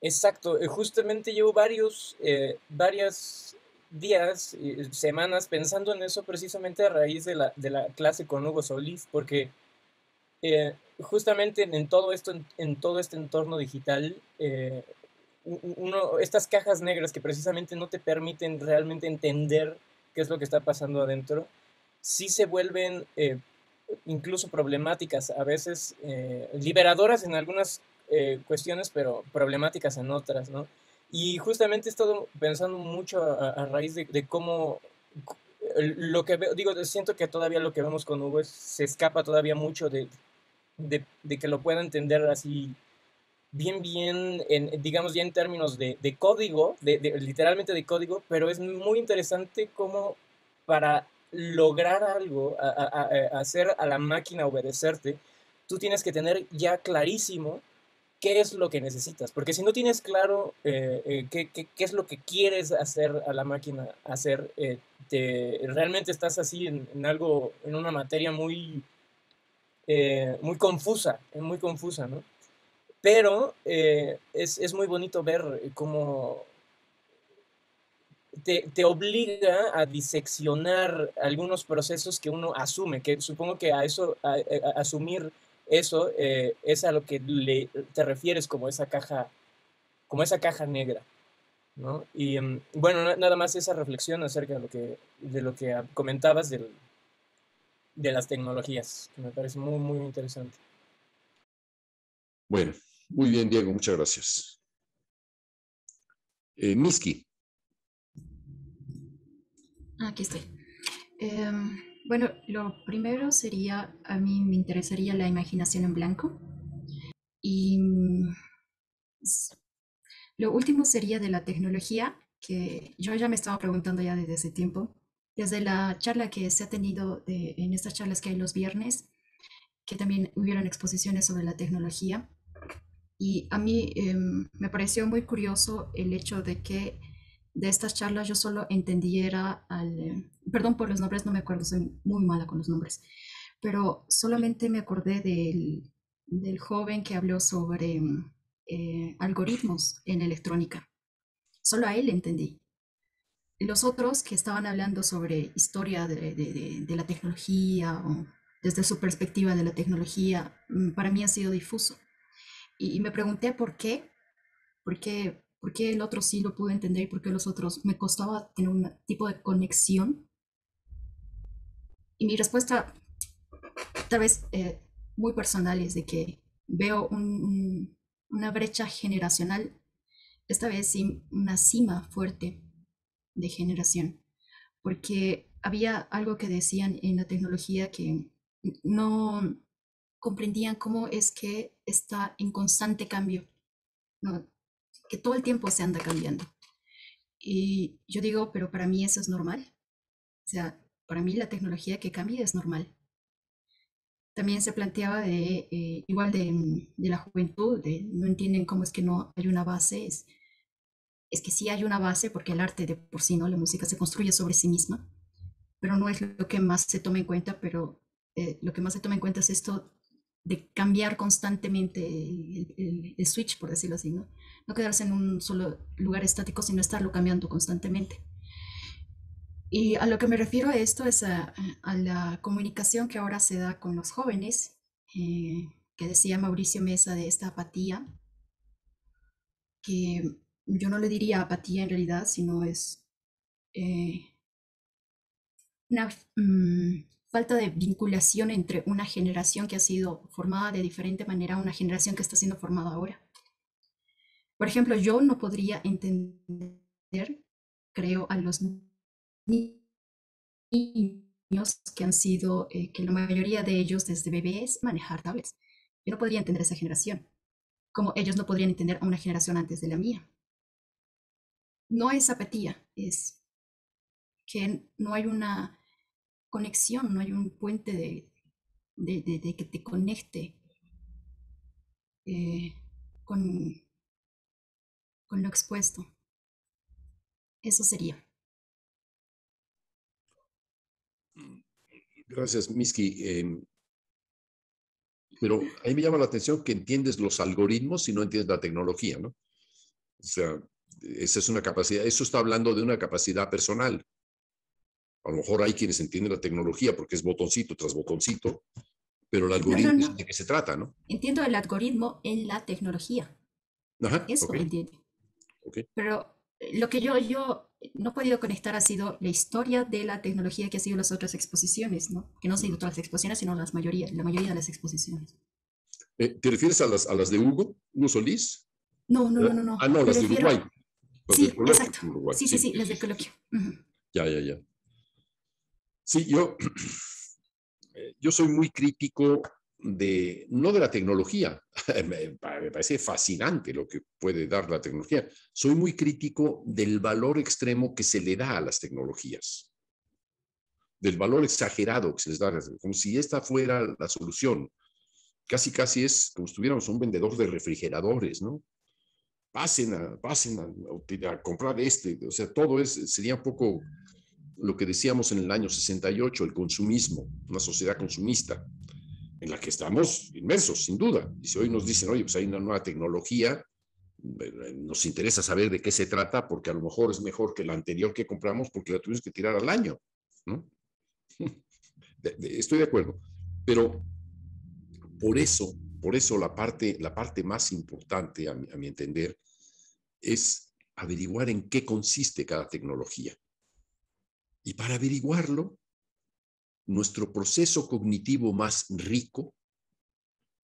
Exacto, justamente llevo varios días, semanas pensando en eso precisamente a raíz de la clase con Hugo Solís, porque justamente en todo esto, en todo este entorno digital, estas cajas negras que precisamente no te permiten realmente entender qué es lo que está pasando adentro, sí se vuelven incluso problemáticas, a veces liberadoras en algunas cuestiones, pero problemáticas en otras, ¿no? Y justamente he estado pensando mucho a raíz de cómo lo que veo, digo, siento que todavía lo que vemos con Hugo se escapa todavía mucho de que lo pueda entender así bien, digamos ya en términos de código, literalmente de código, pero es muy interesante cómo para lograr algo, hacer a la máquina obedecerte, tú tienes que tener ya clarísimo qué es lo que necesitas, porque si no tienes claro qué es lo que quieres hacer a la máquina hacer, realmente estás así en algo, en una materia muy confusa, ¿no? Pero es muy bonito ver cómo te obliga a diseccionar algunos procesos que uno asume, que supongo que a eso, a asumir eso es a lo que te refieres como esa caja negra, ¿no? Y bueno, nada más esa reflexión acerca de lo que comentabas de las tecnologías, que me parece muy interesante. Bueno, muy bien, Diego, muchas gracias. Miski. Aquí estoy. Bueno, lo primero sería, a mí me interesaría la imaginación en blanco. Y lo último sería de la tecnología, que yo ya me estaba preguntando ya desde ese tiempo, desde la charla que se ha tenido en estas charlas que hay los viernes, que también hubieron exposiciones sobre la tecnología. Y a mí me pareció muy curioso el hecho de que de estas charlas yo solo entendiera perdón por los nombres, no me acuerdo, soy muy mala con los nombres, pero solamente me acordé del joven que habló sobre algoritmos en electrónica. Solo a él entendí. Los otros que estaban hablando sobre historia de la tecnología o desde su perspectiva de la tecnología, para mí ha sido difuso. Y me pregunté por qué el otro sí lo pude entender y por qué los otros me costaba tener un tipo de conexión. Y mi respuesta, tal vez muy personal, es de que veo una brecha generacional, esta vez sí una cima fuerte de generación, porque había algo que decían en la tecnología que no comprendían cómo es que está en constante cambio, ¿no? Que todo el tiempo se anda cambiando. Y yo digo, pero para mí eso es normal. O sea, para mí la tecnología que cambie es normal. También se planteaba igual de la juventud, de no entienden cómo es que no hay una base. Es que sí hay una base porque el arte de por sí, ¿no? La música se construye sobre sí misma, pero no es lo que más se toma en cuenta, pero lo que más se toma en cuenta es esto de cambiar constantemente el switch, por decirlo así, ¿no? No quedarse en un solo lugar estático, sino estarlo cambiando constantemente. Y a lo que me refiero a esto es a la comunicación que ahora se da con los jóvenes, que decía Mauricio Mesa de esta apatía, que yo no le diría apatía en realidad, sino es una falta de vinculación entre una generación que ha sido formada de diferente manera a una generación que está siendo formada ahora. Por ejemplo, yo no podría entender, creo, a los niños que han sido, que la mayoría de ellos desde bebés manejar tablets. Yo no podría entender esa generación, como ellos no podrían entender a una generación antes de la mía. No es apatía, es que no hay una conexión, no hay un puente de que te conecte eh, con, con lo expuesto. Eso sería. Gracias, Miski. Pero a mí me llama la atención que entiendes los algoritmos y no entiendes la tecnología, ¿no? O sea, esa es una capacidad, eso está hablando de una capacidad personal. A lo mejor hay quienes entienden la tecnología porque es botoncito tras botoncito, pero el algoritmo es No. de qué se trata, ¿no? Entiendo el algoritmo en la tecnología. Ajá, Eso ok, entiendo. ok. Pero lo que yo no he podido conectar ha sido la historia de la tecnología que ha sido las otras exposiciones, ¿no? Que no han sido todas las exposiciones, sino la mayoría de las exposiciones. ¿Te refieres a las de Hugo Solís? No. Ah, no, Me las de refiero. Uruguay, las del Sí, coloquio exacto. en Uruguay, Sí, sí. las de coloquio. Ujú. Ya. Sí, yo soy muy crítico no de la tecnología, me parece fascinante lo que puede dar la tecnología. Soy muy crítico del valor extremo que se le da a las tecnologías, del valor exagerado que se les da, como si esta fuera la solución. Casi es como si tuviéramos un vendedor de refrigeradores, ¿no? Pasen a comprar este. O sea, sería un poco lo que decíamos en el año 68, el consumismo, una sociedad consumista, en la que estamos inmersos, sin duda. Y si hoy nos dicen, oye, pues hay una nueva tecnología, nos interesa saber de qué se trata, porque a lo mejor es mejor que la anterior que compramos porque la tuvimos que tirar al año, ¿no? Estoy de acuerdo. Pero por eso la parte más importante, a mi entender, es averiguar en qué consiste cada tecnología. Y para averiguarlo, nuestro proceso cognitivo más rico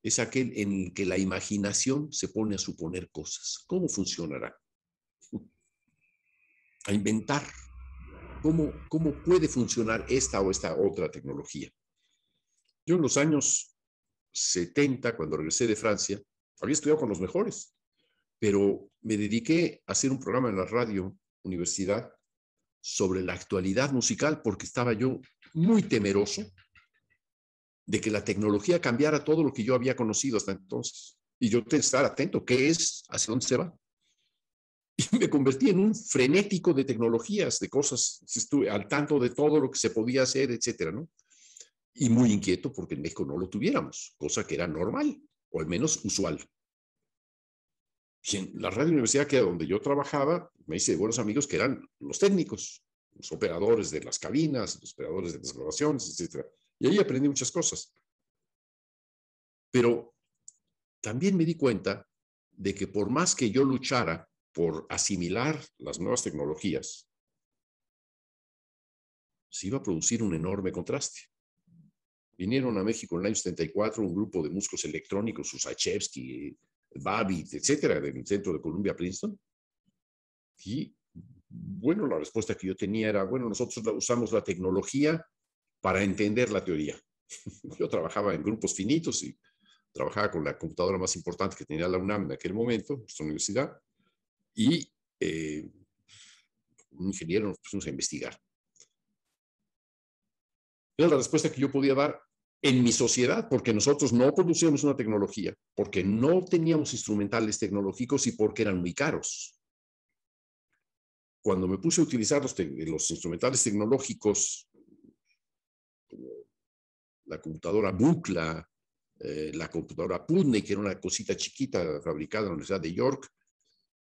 es aquel en el que la imaginación se pone a suponer cosas. ¿Cómo funcionará? A inventar. ¿Cómo puede funcionar esta o esta otra tecnología? Yo en los años 70, cuando regresé de Francia, había estudiado con los mejores, pero me dediqué a hacer un programa en la radio universidad sobre la actualidad musical porque estaba yo muy temeroso de que la tecnología cambiara todo lo que yo había conocido hasta entonces. Y yo tengo que estar atento, ¿qué es? ¿Hacia dónde se va? Y me convertí en un frenético de tecnologías, de cosas. Estuve al tanto de todo lo que se podía hacer, etcétera, ¿no? Y muy inquieto porque en México no lo tuviéramos, cosa que era normal, o al menos usual. Y en la radio universidad, que era donde yo trabajaba, me hice de buenos amigos que eran los técnicos, los operadores de las cabinas, los operadores de las grabaciones, etcétera. Y ahí aprendí muchas cosas. Pero también me di cuenta de que por más que yo luchara por asimilar las nuevas tecnologías, se iba a producir un enorme contraste. Vinieron a México en el año 74 un grupo de músicos electrónicos, Usachevsky, Babbitt, etcétera, del centro de Columbia, Princeton. Y bueno, la respuesta que yo tenía era, bueno, nosotros usamos la tecnología para entender la teoría. Yo trabajaba en grupos finitos y trabajaba con la computadora más importante que tenía la UNAM en aquel momento, nuestra universidad, y un ingeniero nos pusimos a investigar. Era la respuesta que yo podía dar en mi sociedad, porque nosotros no producíamos una tecnología, porque no teníamos instrumentales tecnológicos y porque eran muy caros. Cuando me puse a utilizar los instrumentales tecnológicos, como la computadora Buchla, la computadora Putney, que era una cosita chiquita fabricada en la Universidad de York,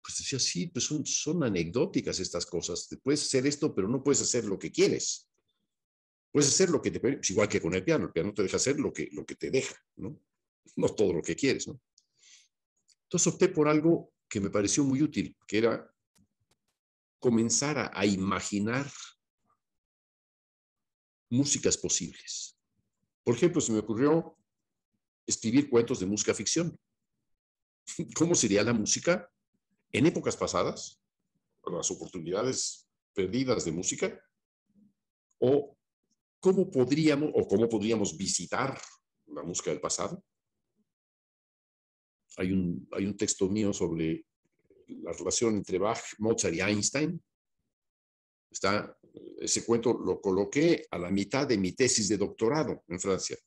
pues decía, sí, pues son anecdóticas estas cosas. Puedes hacer esto, pero no puedes hacer lo que quieres. Puedes hacer lo que te permite, igual que con el piano te deja hacer lo que te deja, ¿no? No todo lo que quieres, ¿no? Entonces opté por algo que me pareció muy útil, que era comenzar a imaginar músicas posibles. Por ejemplo, se me ocurrió escribir cuentos de música ficción. ¿Cómo sería la música en épocas pasadas? Las oportunidades perdidas de música. ¿O cómo podríamos visitar la música del pasado? Hay un texto mío sobre la relación entre Bach, Mozart y Einstein. Ese cuento lo coloqué a la mitad de mi tesis de doctorado en Francia.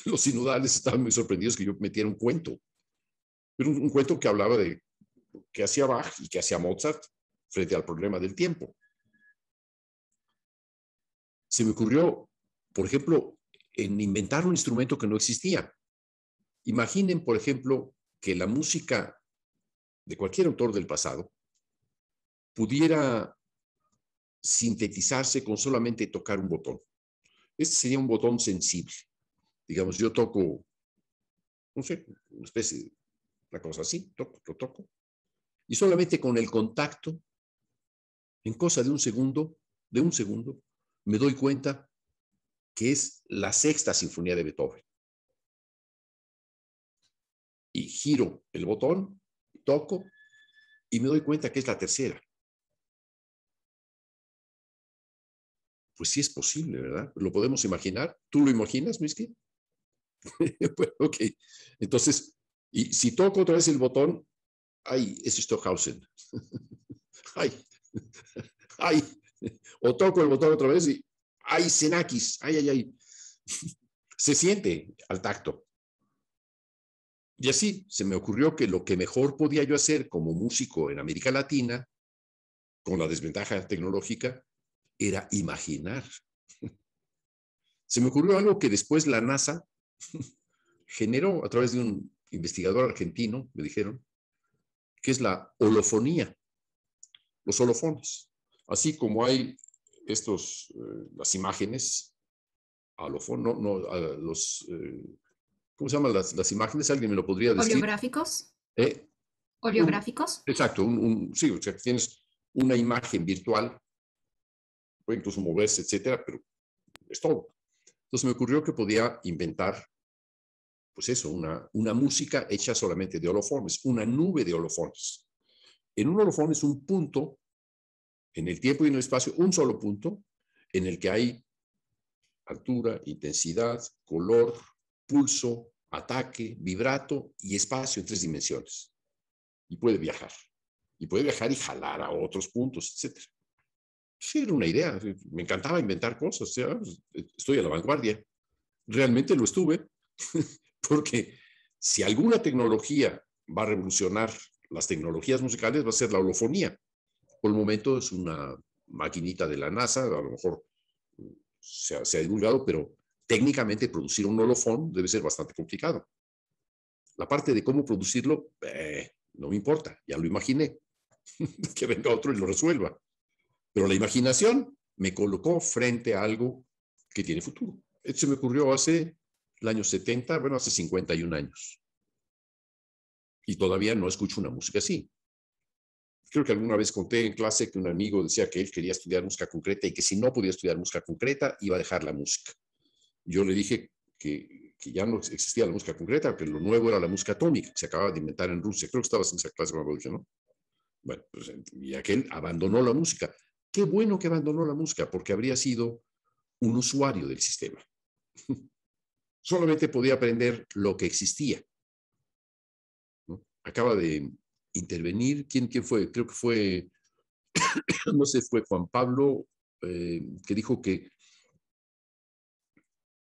Los sinodales estaban muy sorprendidos que yo metiera un cuento. Pero un cuento que hablaba de qué hacía Bach y qué hacía Mozart frente al problema del tiempo. Se me ocurrió, por ejemplo, en inventar un instrumento que no existía. Imaginen, por ejemplo, que la música de cualquier autor del pasado pudiera sintetizarse con solamente tocar un botón. Este sería un botón sensible. Digamos, yo toco, no sé, una especie de una cosa así, lo toco. Y solamente con el contacto, en cosa de un segundo, me doy cuenta que es la sexta sinfonía de Beethoven. Y giro el botón, toco, y me doy cuenta que es la tercera. Pues sí es posible, ¿verdad? ¿Lo podemos imaginar? ¿Tú lo imaginas, Misky? Bueno, ok. Entonces, y si toco otra vez el botón, ¡ay! Es Stockhausen. ¡Ay! ¡Ay! O toco el botón otra vez y ¡ay! Xenakis. ¡Ay, ay, ay! Se siente al tacto. Y así se me ocurrió que lo que mejor podía yo hacer como músico en América Latina, con la desventaja tecnológica, era imaginar. Se me ocurrió algo que después la NASA generó a través de un investigador argentino, me dijeron, que es la holofonía, los holofones. Así como hay las imágenes, ¿cómo se llaman las imágenes? ¿Alguien me lo podría decir? ¿Oleográficos? ¿Eh? ¿Oleográficos? Exacto, sí, o sea, tienes una imagen virtual, puede incluso moverse, etcétera, pero es todo. Entonces me ocurrió que podía inventar, pues eso, una música hecha solamente de holofones, una nube de holofones. En un holofón es un punto, en el tiempo y en el espacio, un solo punto, en el que hay altura, intensidad, color, pulso, ataque, vibrato y espacio en 3 dimensiones. Y puede viajar. Y puede viajar y jalar a otros puntos, etcétera. Sí, era una idea. Me encantaba inventar cosas. O sea, estoy a la vanguardia. Realmente lo estuve. Porque si alguna tecnología va a revolucionar las tecnologías musicales, va a ser la holofonía. Por el momento es una maquinita de la NASA, a lo mejor se ha divulgado, pero técnicamente producir un holofón debe ser bastante complicado. La parte de cómo producirlo, no me importa, ya lo imaginé. Que venga otro y lo resuelva. Pero la imaginación me colocó frente a algo que tiene futuro. Esto se me ocurrió hace el año 70, bueno, hace 51 años. Y todavía no escucho una música así. Creo que alguna vez conté en clase que un amigo decía que él quería estudiar música concreta y que si no podía estudiar música concreta, iba a dejar la música. Yo le dije que ya no existía la música concreta, que lo nuevo era la música atómica, que se acababa de inventar en Rusia. Creo que estabas en esa clase cuando lo dije, ¿no? Bueno, pues, y aquel abandonó la música. Qué bueno que abandonó la música, porque habría sido un usuario del sistema. Solamente podía aprender lo que existía, ¿no? Acaba de intervenir, ¿quién fue? Creo que fue, no sé, fue Juan Pablo, que dijo que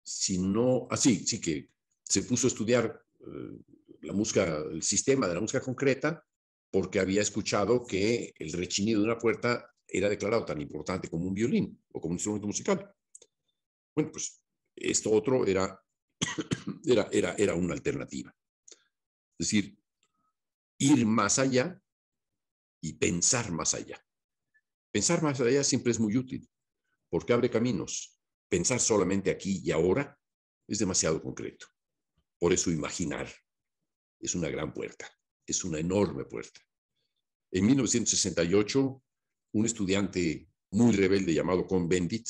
si no, sí, que se puso a estudiar la música, el sistema de la música concreta, porque había escuchado que el rechinido de una puerta era declarado tan importante como un violín o como un instrumento musical. Bueno, pues esto otro era una alternativa. Es decir, ir más allá y pensar más allá. Pensar más allá siempre es muy útil, porque abre caminos. Pensar solamente aquí y ahora es demasiado concreto. Por eso imaginar es una gran puerta, es una enorme puerta. En 1968, un estudiante muy rebelde llamado Cohn-Bendit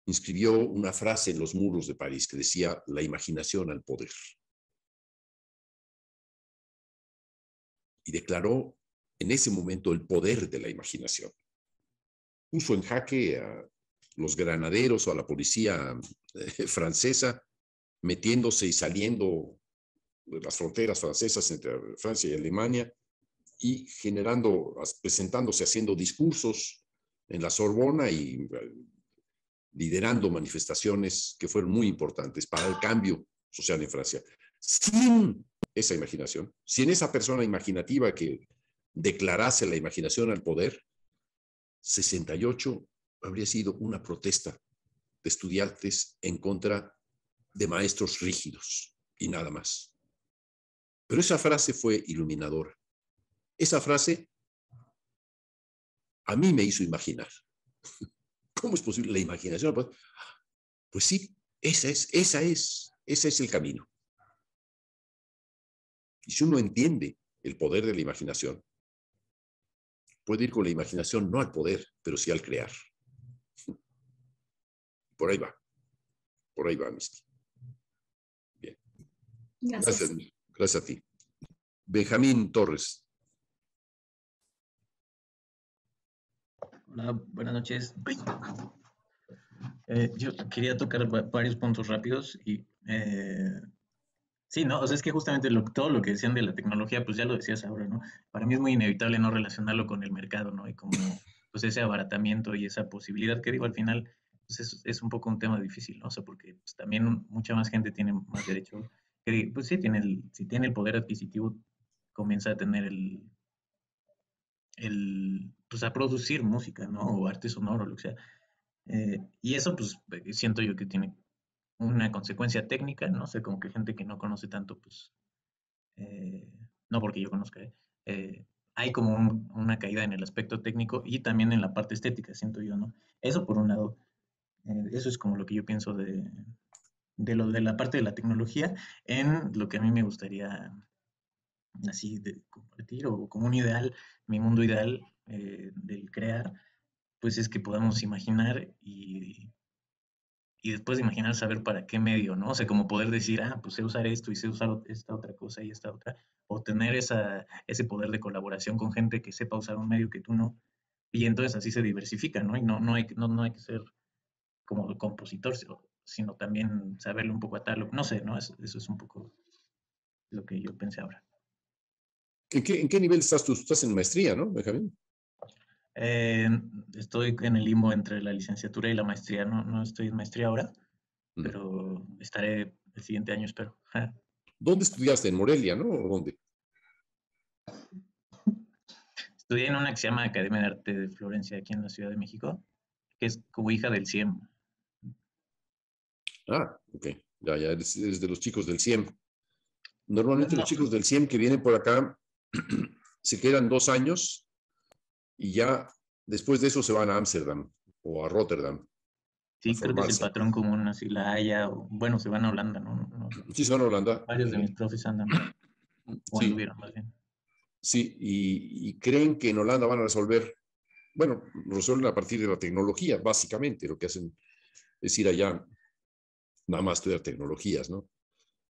inscribió una frase en los muros de París que decía: la imaginación al poder. Y declaró en ese momento el poder de la imaginación. Puso en jaque a los granaderos o a la policía francesa, metiéndose y saliendo de las fronteras francesas entre Francia y Alemania y presentándose, haciendo discursos en la Sorbona y liderando manifestaciones que fueron muy importantes para el cambio social en Francia. Sin esa imaginación, sin esa persona imaginativa que declarase la imaginación al poder, 68 habría sido una protesta de estudiantes en contra de maestros rígidos y nada más. Pero esa frase fue iluminadora. Esa frase a mí me hizo imaginar. ¿Cómo es posible la imaginación? Pues sí, ese es el camino. Y si uno entiende el poder de la imaginación, puede ir con la imaginación no al poder, pero sí al crear. Por ahí va, Misty. Bien. Gracias. Gracias a ti. Benjamín Torres. Hola, buenas noches. Yo quería tocar varios puntos rápidos y sí, ¿no? O sea, es que justamente todo lo que decían de la tecnología, pues ya lo decías ahora, ¿no? Para mí es muy inevitable no relacionarlo con el mercado, ¿no? Y como pues ese abaratamiento y esa posibilidad que digo al final, pues es un poco un tema difícil, ¿no? O sea, porque pues, también mucha más gente tiene más derecho, que pues sí, si tiene el poder adquisitivo, comienza a tener pues a producir música, ¿no? O arte sonoro, lo que sea. Y eso, pues, siento yo que tiene una consecuencia técnica, no sé, como que gente que no conoce tanto, pues, eh, no porque yo conozca, hay como una caída en el aspecto técnico y también en la parte estética, siento yo, ¿no? Eso por un lado, eso es como lo que yo pienso de la parte de la tecnología en lo que a mí me gustaría así de compartir o como un ideal, mi mundo ideal del crear, pues es que podamos imaginar y después de imaginar saber para qué medio, ¿no? O sea, como poder decir, pues sé usar esto y sé usar esta otra cosa y esta otra, o tener ese poder de colaboración con gente que sepa usar un medio que tú no, y entonces así se diversifica, ¿no? Y no hay que ser como compositor, sino también saberle un poco a tal, no sé, ¿no? Eso es un poco lo que yo pensé ahora. ¿En qué nivel estás tú? Estás en maestría, ¿no, Benjamín? Eh, Estoy en el limbo entre la licenciatura y la maestría, no estoy en maestría ahora, pero estaré el siguiente año, espero. ¿Dónde estudiaste? ¿En Morelia, no? ¿O dónde? Estudié en una que se llama Academia de Arte de Florencia, aquí en la Ciudad de México, que es como hija del CIEM. Ok. Ya, eres de los chicos del CIEM. Normalmente No, los chicos del CIEM que vienen por acá se quedan 2 años y ya después de eso se van a Ámsterdam o a Rotterdam a sí, creo que es el formarse. patrón común, así la Haya, o bueno, se van a Holanda, ¿no? Sí, se van a Holanda. Varios de mis profes andan, o Sí, anduvieron más bien. sí, y creen que en Holanda van a resolver, bueno, resuelven a partir de la tecnología, básicamente. Lo que hacen es ir allá nada más estudiar tecnologías, ¿no?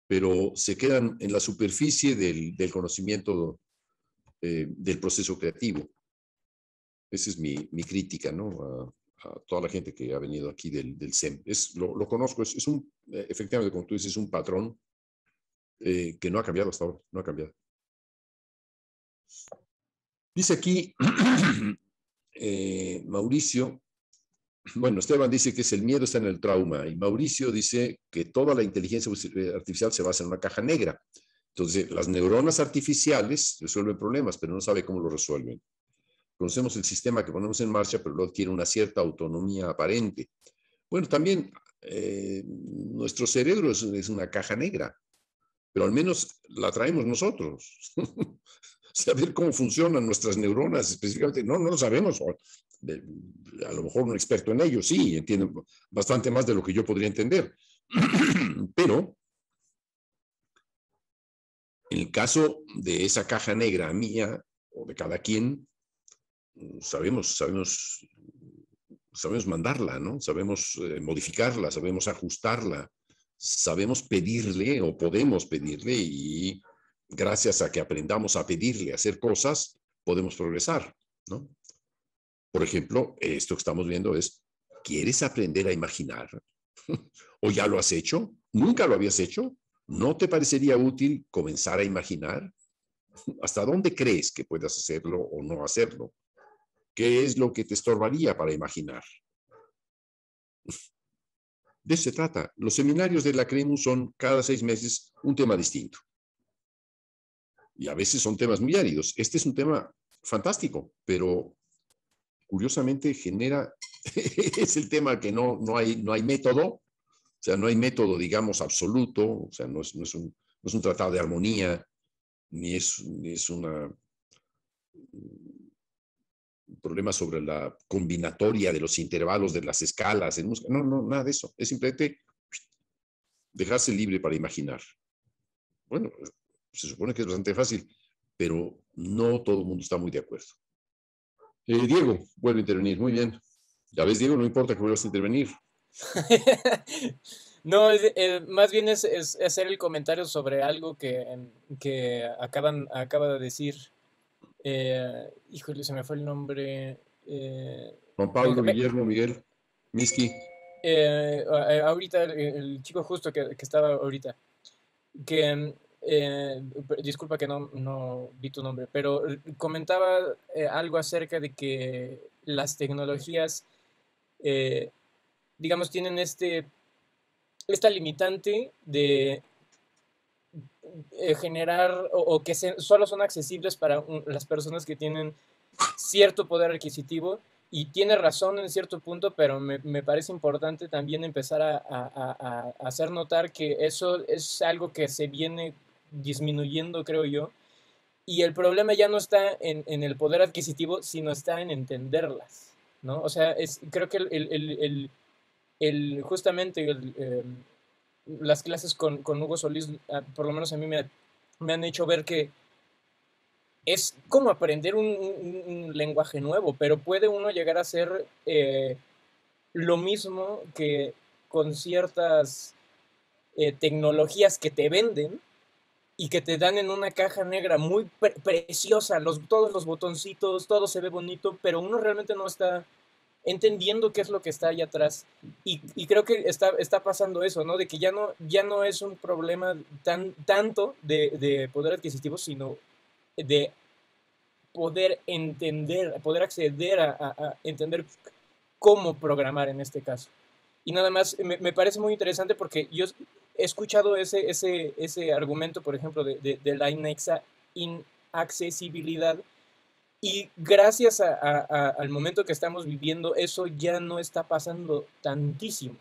Pero se quedan en la superficie del conocimiento del proceso creativo. Esa es mi crítica, ¿no? A toda la gente que ha venido aquí del CEM. Lo conozco, efectivamente, como tú dices, es un patrón que no ha cambiado hasta ahora, no ha cambiado. Dice aquí Mauricio, bueno, Esteban dice que el miedo está en el trauma y Mauricio dice que toda la inteligencia artificial se basa en una caja negra. Entonces, las neuronas artificiales resuelven problemas, pero no sabe cómo lo resuelven. Conocemos el sistema que ponemos en marcha, pero luego tiene una cierta autonomía aparente. Bueno, también nuestro cerebro es una caja negra, pero al menos la traemos nosotros. Saber cómo funcionan nuestras neuronas específicamente, no lo sabemos. A lo mejor un experto en ello sí, entiende bastante más de lo que yo podría entender. Pero en el caso de esa caja negra mía o de cada quien, sabemos sabemos mandarla, ¿no? Sabemos modificarla, sabemos ajustarla, sabemos pedirle o podemos pedirle y gracias a que aprendamos a pedirle, a hacer cosas, podemos progresar, ¿no? Por ejemplo, esto que estamos viendo es, ¿quieres aprender a imaginar? ¿O ya lo has hecho? ¿Nunca lo habías hecho? ¿No te parecería útil comenzar a imaginar? ¿Hasta dónde crees que puedas hacerlo o no hacerlo? ¿Qué es lo que te estorbaría para imaginar? De eso se trata. Los seminarios de la CREMU son cada 6 meses un tema distinto. Y a veces son temas muy áridos. Este es un tema fantástico, pero curiosamente genera, es el tema que no hay método, o sea, no hay método, digamos, absoluto, o sea, no es un tratado de armonía, ni es un problema sobre la combinatoria de los intervalos de las escalas en música. No, nada de eso. Es simplemente dejarse libre para imaginar. Bueno, se supone que es bastante fácil, pero no todo el mundo está muy de acuerdo. Diego, vuelve a intervenir. Muy bien. Ya ves, Diego, no importa que vuelvas a intervenir. No, más bien es hacer el comentario sobre algo que acaba de decir. Híjole, se me fue el nombre. Juan Pablo, Guillermo, Miguel, Miski. Ahorita, el chico justo que estaba ahorita, que disculpa que no vi tu nombre, pero comentaba algo acerca de que las tecnologías, digamos, tienen esta limitante de generar o que solo son accesibles para las personas que tienen cierto poder adquisitivo. Y tiene razón en cierto punto, pero me parece importante también empezar a hacer notar que eso es algo que se viene disminuyendo, creo yo. Y el problema ya no está en el poder adquisitivo, sino está en entenderlas, ¿no? O sea, creo que justamente las clases con Hugo Solís, por lo menos a mí me han hecho ver que es como aprender un lenguaje nuevo, pero puede uno llegar a hacer lo mismo que con ciertas tecnologías que te venden y que te dan en una caja negra muy preciosa, todos los botoncitos, todo se ve bonito, pero uno realmente no está entendiendo qué es lo que está allá atrás. Y creo que está pasando eso, ¿no? De que ya no es un problema tanto de poder adquisitivo, sino de poder entender, poder acceder a entender cómo programar en este caso. Y nada más, me parece muy interesante porque yo he escuchado ese argumento, por ejemplo, de la inaccesibilidad, y gracias al momento que estamos viviendo, eso ya no está pasando tantísimo,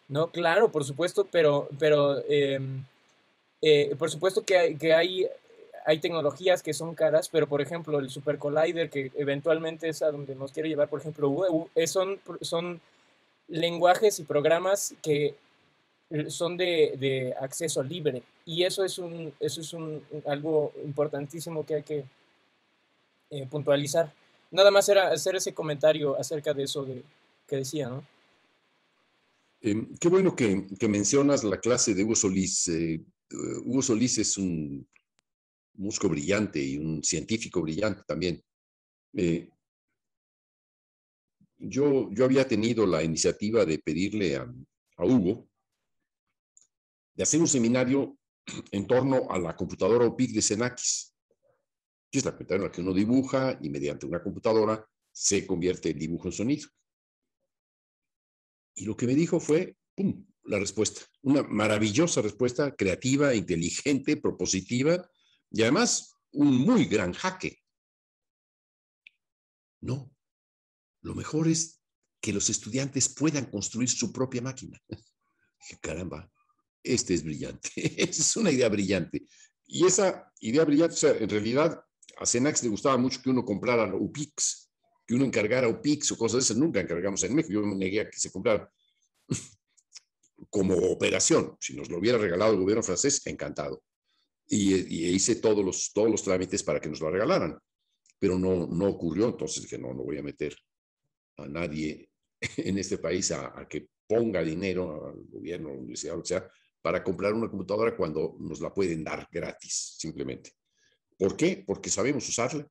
¿no? Claro, por supuesto, pero por supuesto que hay tecnologías que son caras, pero por ejemplo el Super Collider, que eventualmente es a donde nos quiere llevar, por ejemplo, son lenguajes y programas que son de acceso libre, y eso es algo importantísimo que hay que puntualizar. Nada más era hacer ese comentario acerca de eso que decía, ¿no? Qué bueno que mencionas la clase de Hugo Solís. Hugo Solís es un músico brillante y un científico brillante también. Yo había tenido la iniciativa de pedirle a Hugo de hacer un seminario en torno a la computadora OPIC de Xenakis, que es la computadora en la que uno dibuja y mediante una computadora se convierte el dibujo en sonido. Y lo que me dijo fue, ¡pum!, la respuesta. Una maravillosa respuesta, creativa, inteligente, propositiva, y además un muy gran jaque. No, lo mejor es que los estudiantes puedan construir su propia máquina. Dije, caramba, este es brillante, es una idea brillante. Y esa idea brillante, o sea, en realidad a Xenax le gustaba mucho que uno comprara UPICs, que uno encargara UPICs o cosas de esas. Nunca encargamos en México, yo me negué a que se comprara como operación. Si nos lo hubiera regalado el gobierno francés, encantado. Y hice todos los trámites para que nos lo regalaran, pero no ocurrió. Entonces dije, no voy a meter a nadie en este país a que ponga dinero al gobierno, a la universidad, o sea, para comprar una computadora cuando nos la pueden dar gratis, simplemente. ¿Por qué? Porque sabemos usarla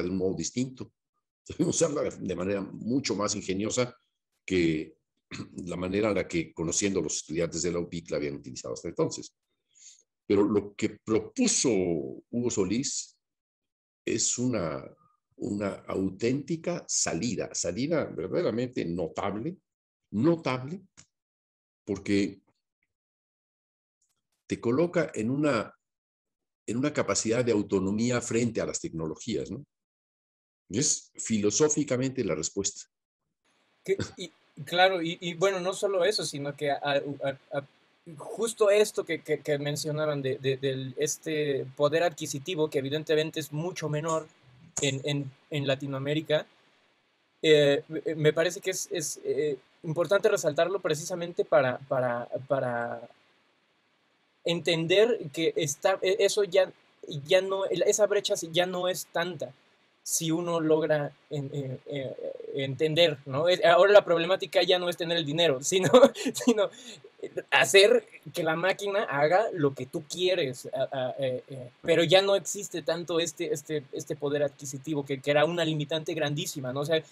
de un modo distinto, sabemos usarla de manera mucho más ingeniosa que la manera en la que, conociendo los estudiantes de la UPIC, la habían utilizado hasta entonces. Pero lo que propuso Hugo Solís es una auténtica salida verdaderamente notable, porque te coloca en una capacidad de autonomía frente a las tecnologías, ¿no? Y es filosóficamente la respuesta. Y, claro, y bueno, no solo eso, sino que justo esto que mencionaban del este poder adquisitivo, que evidentemente es mucho menor en Latinoamérica, me parece que es importante resaltarlo precisamente para entender que eso ya no, esa brecha ya no es tanta si uno logra entender, ¿no? Ahora la problemática ya no es tener el dinero, sino hacer que la máquina haga lo que tú quieres, pero ya no existe tanto este poder adquisitivo que era una limitante grandísima, ¿no? O sea,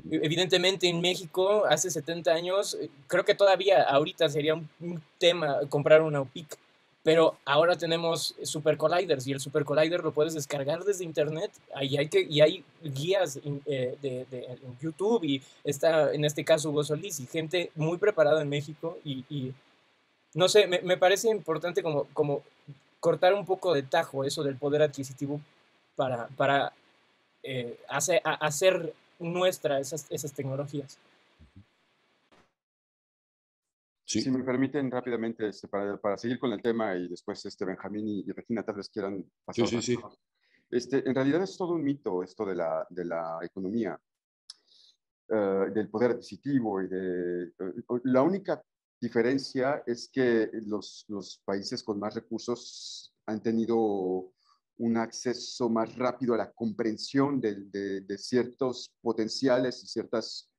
evidentemente en México hace 70 años, creo que todavía ahorita sería un tema comprar una UPIC, pero ahora tenemos Super Colliders y el Super Collider lo puedes descargar desde internet. Ahí hay guías en YouTube y está en este caso Hugo Solís y gente muy preparada en México y no sé, me parece importante como cortar un poco de tajo eso del poder adquisitivo para hacer nuestras esas tecnologías. Sí. Si me permiten rápidamente, para seguir con el tema y después Benjamín y Regina tal vez quieran pasar. Sí. En realidad es todo un mito esto de la economía, del poder adquisitivo la única diferencia es que los países con más recursos han tenido un acceso más rápido a la comprensión de ciertos potenciales y ciertas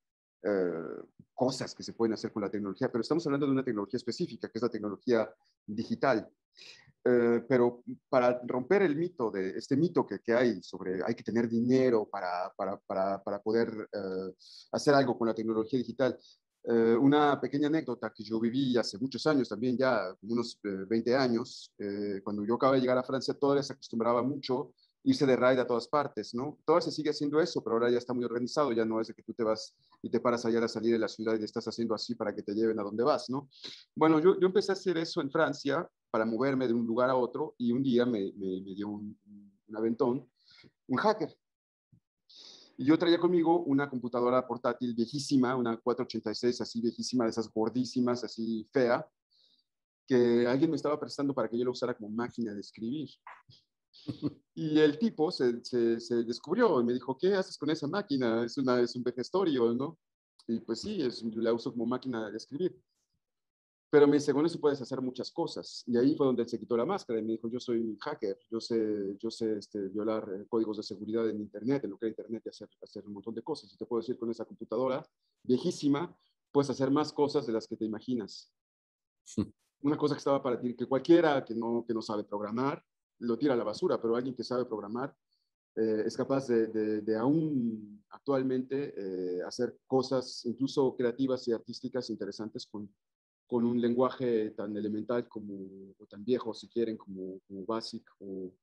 cosas que se pueden hacer con la tecnología, pero estamos hablando de una tecnología específica, que es la tecnología digital. Pero para romper el mito, este mito que hay sobre hay que tener dinero para poder hacer algo con la tecnología digital, una pequeña anécdota que yo viví hace muchos años, también ya como unos 20 años, cuando yo acababa de llegar a Francia, todavía se acostumbraba mucho irse de raid a todas partes, ¿no? Todavía se sigue haciendo eso, pero ahora ya está muy organizado, ya no es de que tú te vas y te paras allá a salir de la ciudad y estás haciendo así para que te lleven a donde vas, ¿no? Bueno, yo empecé a hacer eso en Francia para moverme de un lugar a otro y un día me dio un aventón, un hacker. Y yo traía conmigo una computadora portátil viejísima, una 486 así viejísima, de esas gordísimas, así fea, que alguien me estaba prestando para que yo la usara como máquina de escribir. Y el tipo se descubrió y me dijo, ¿qué haces con esa máquina? Es un vejestorio, ¿no? Y pues sí, yo la uso como máquina de escribir. Pero me dice, con eso puedes hacer muchas cosas. Y ahí fue donde él se quitó la máscara y me dijo, yo soy hacker, yo sé violar códigos de seguridad en Internet, en lo que era Internet, y hacer un montón de cosas. Y te puedo decir, con esa computadora viejísima, puedes hacer más cosas de las que te imaginas. Una cosa que estaba para ti, que cualquiera que no sabe programar, lo tira a la basura, pero alguien que sabe programar es capaz de aún actualmente hacer cosas incluso creativas y artísticas interesantes con un lenguaje tan elemental o tan viejo, si quieren, como BASIC o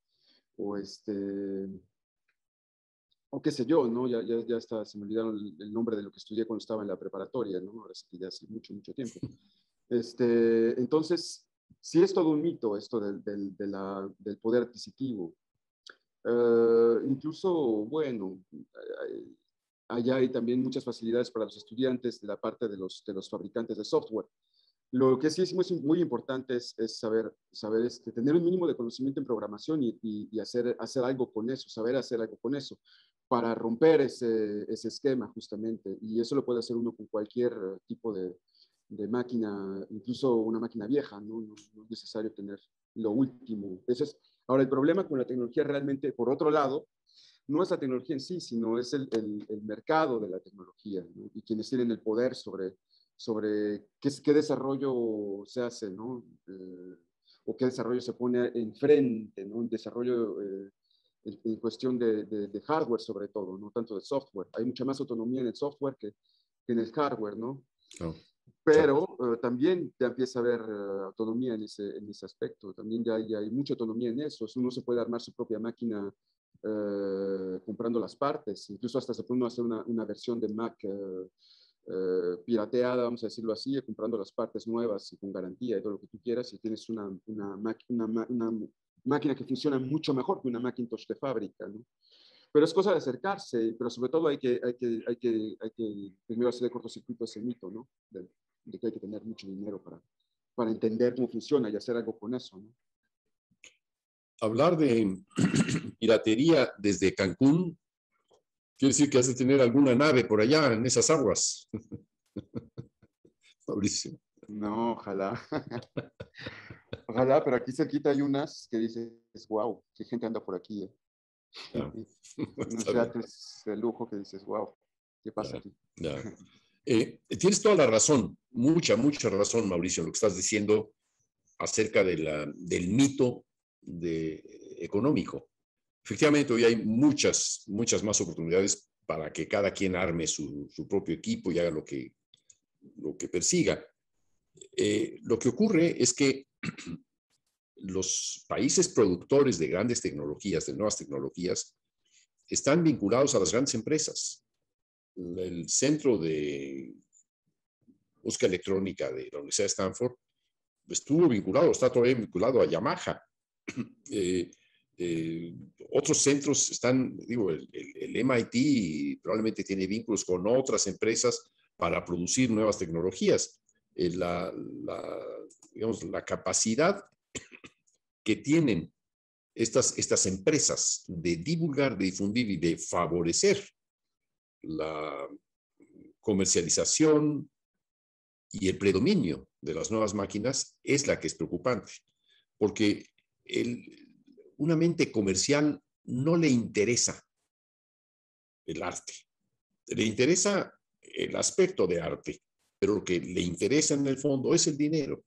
qué sé yo, ¿no? Ya está, se me olvidaron el nombre de lo que estudié cuando estaba en la preparatoria, ¿no? Ahora sí que ya hace mucho tiempo. Entonces, sí es todo un mito esto del poder adquisitivo. Incluso, bueno, allá hay también muchas facilidades para los estudiantes de la parte de los fabricantes de software. Lo que sí es muy importante es saber tener un mínimo de conocimiento en programación y hacer algo con eso, saber hacer algo con eso, para romper ese esquema justamente. Y eso lo puede hacer uno con cualquier tipo de máquina, incluso una máquina vieja, ¿no? No es necesario tener lo último. Ahora, el problema con la tecnología realmente, por otro lado, no es la tecnología en sí, sino es el mercado de la tecnología, ¿no? Y quienes tienen el poder sobre qué desarrollo se hace, ¿no? O qué desarrollo se pone enfrente, ¿no? Un desarrollo en cuestión de hardware sobre todo, no tanto de software. Hay mucha más autonomía en el software que en el hardware, ¿no? Oh, Pero también ya empieza a haber autonomía en ese aspecto. También ya hay mucha autonomía en eso. Uno se puede armar su propia máquina comprando las partes. Incluso hasta se puede hacer una versión de Mac pirateada, vamos a decirlo así, comprando las partes nuevas y con garantía y todo lo que tú quieras. Y tienes una máquina que funciona mucho mejor que una Macintosh de fábrica, ¿no? Pero es cosa de acercarse, pero sobre todo hay que primero hacer de cortocircuito ese mito, ¿no? De que hay que tener mucho dinero para entender cómo funciona y hacer algo con eso, ¿no? Hablar de piratería desde Cancún quiere decir que has de tener alguna nave por allá en esas aguas. Mauricio. No, ojalá. Ojalá, pero aquí cerquita hay unas que dices, wow, qué gente anda por aquí, ¿eh? Ya. Unos Está bien. yates de lujo que dices, wow, ¿qué pasa Ya, aquí? ya. Tienes toda la razón, mucha razón, Mauricio, en lo que estás diciendo acerca del mito económico. Efectivamente, hoy hay muchas más oportunidades para que cada quien arme su propio equipo y haga lo que persiga. Lo que ocurre es que los países productores de grandes tecnologías, de nuevas tecnologías, están vinculados a las grandes empresas. El centro de música electrónica de la Universidad de Stanford estuvo vinculado, está todavía vinculado a Yamaha. Otros centros están, digo, el MIT probablemente tiene vínculos con otras empresas para producir nuevas tecnologías. Digamos, la capacidad que tienen estas empresas de divulgar, de difundir y de favorecer la comercialización y el predominio de las nuevas máquinas es la que es preocupante, porque una mente comercial no le interesa el arte, le interesa el aspecto de arte, pero lo que le interesa en el fondo es el dinero.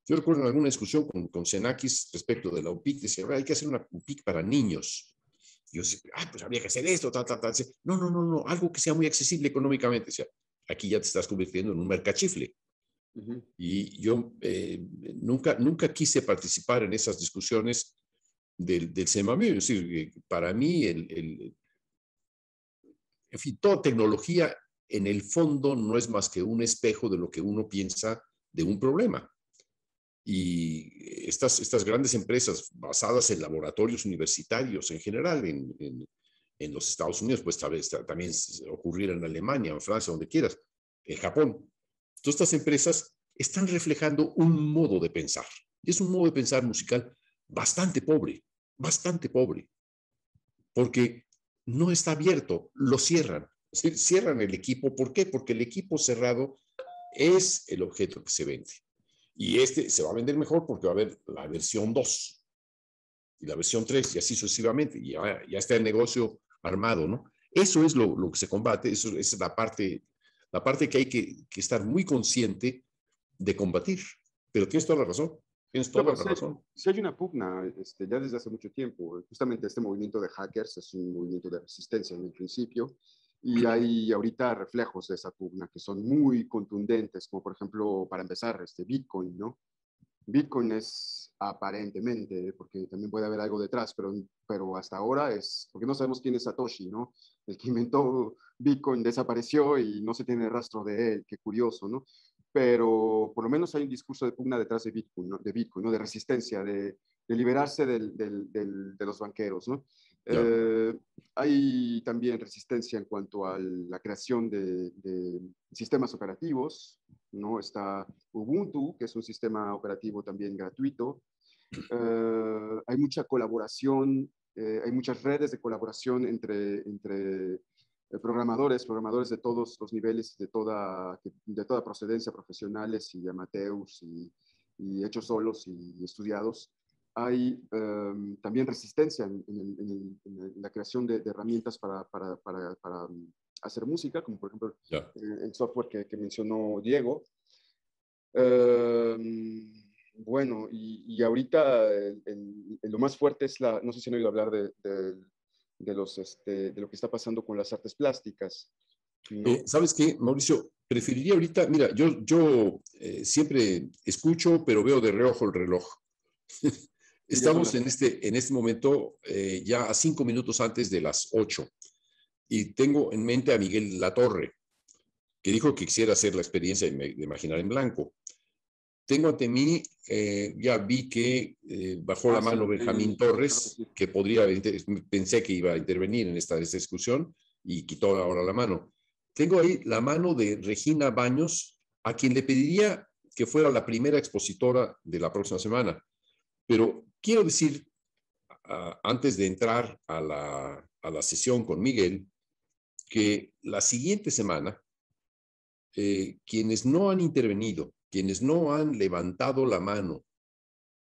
Yo recuerdo en alguna discusión con Xenakis respecto de la UPIC, decía, hay que hacer una UPIC para niños. Y yo decía, pues habría que hacer esto, tal. No, algo que sea muy accesible económicamente. Decía, aquí ya te estás convirtiendo en un mercachifle. Uh-huh. Y yo nunca quise participar en esas discusiones del CEMAMI. Es decir, para mí, en fin, toda tecnología en el fondo no es más que un espejo de lo que uno piensa de un problema. Y estas grandes empresas basadas en laboratorios universitarios en general en los Estados Unidos, pues tal vez también ocurriera en Alemania, en Francia, donde quieras, en Japón. Todas estas empresas están reflejando un modo de pensar. Y es un modo de pensar musical bastante pobre, porque no está abierto, lo cierran. Cierran el equipo. ¿Por qué? Porque el equipo cerrado es el objeto que se vende. Y se va a vender mejor porque va a haber la versión 2 y la versión 3 y así sucesivamente. Y ya está el negocio armado, ¿no? Eso es lo que se combate, eso es la parte que hay que estar muy consciente de combatir. Pero tienes toda la razón, tienes toda la razón. Si hay una pugna ya desde hace mucho tiempo, justamente este movimiento de hackers es un movimiento de resistencia en el principio, y hay ahorita reflejos de esa pugna que son muy contundentes, como por ejemplo, para empezar, Bitcoin, ¿no? Bitcoin es aparentemente, porque también puede haber algo detrás, pero hasta ahora porque no sabemos quién es Satoshi, ¿no? El que inventó Bitcoin desapareció y no se tiene rastro de él, qué curioso, ¿no? Pero por lo menos hay un discurso de pugna detrás de Bitcoin, ¿no? De resistencia, de liberarse de los banqueros, ¿no? Hay también resistencia en cuanto a la creación de sistemas operativos, ¿no? Está Ubuntu, que es un sistema operativo también gratuito. Hay mucha colaboración, hay muchas redes de colaboración entre programadores de todos los niveles, de toda procedencia, profesionales y amateurs y hechos solos y estudiados, hay también resistencia en la creación de herramientas para hacer música, como por ejemplo Ya. el software que mencionó Diego. Bueno, y ahorita lo más fuerte es no sé si han oído hablar de lo que está pasando con las artes plásticas, ¿no? ¿Sabes qué, Mauricio? Preferiría ahorita, mira, yo siempre escucho, pero veo de reojo el reloj. Estamos en este momento ya a 5 minutos antes de las 8 y tengo en mente a Miguel Latorre, que dijo que quisiera hacer la experiencia de imaginar en blanco. Tengo ante mí, ya vi que bajó la mano Benjamín Torres, que podría, pensé que iba a intervenir en esta discusión y quitó ahora la mano. Tengo ahí la mano de Regina Baños, a quien le pediría que fuera la primera expositora de la próxima semana. Pero quiero decir, antes de entrar a la sesión con Miguel, que la siguiente semana, quienes no han intervenido, quienes no han levantado la mano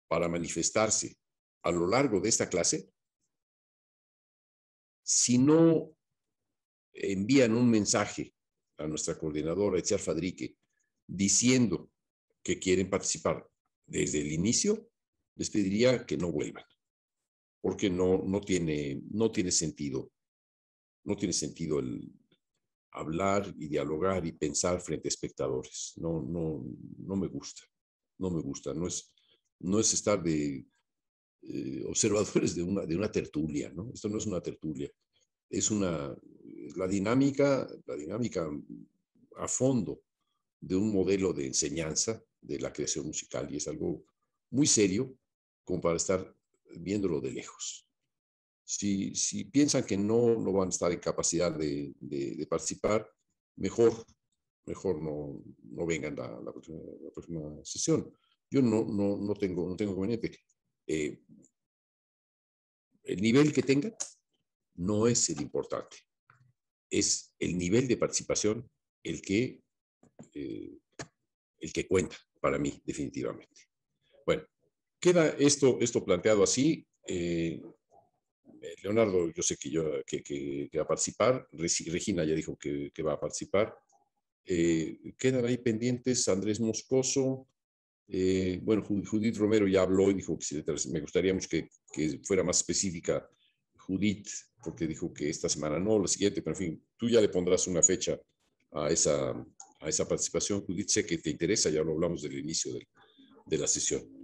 para manifestarse a lo largo de esta clase, si no envían un mensaje a nuestra coordinadora, Etziar Fadrique, diciendo que quieren participar desde el inicio, les pediría que no vuelvan, porque no tiene sentido. No tiene sentido el hablar y dialogar y pensar frente a espectadores. No me gusta. No me gusta. No es estar de observadores de una tertulia, ¿no? Esto no es una tertulia. Es la dinámica a fondo de un modelo de enseñanza de la creación musical, y es algo muy serio como para estar viéndolo de lejos. Si piensan que no van a estar en capacidad de participar, mejor no vengan a la próxima sesión. Yo no tengo inconveniente. El nivel que tengan no es el importante. Es el nivel de participación el que cuenta para mí, definitivamente. Bueno, queda esto planteado así. Leonardo, yo sé que va a participar. Regina ya dijo que va a participar. Quedan ahí pendientes Andrés Moscoso. Bueno, Judith Romero ya habló y dijo que me gustaría mucho que fuera más específica Judith, porque dijo que esta semana no, la siguiente, pero en fin, tú ya le pondrás una fecha a esa participación. Judith, sé que te interesa, ya lo hablamos del inicio de la sesión.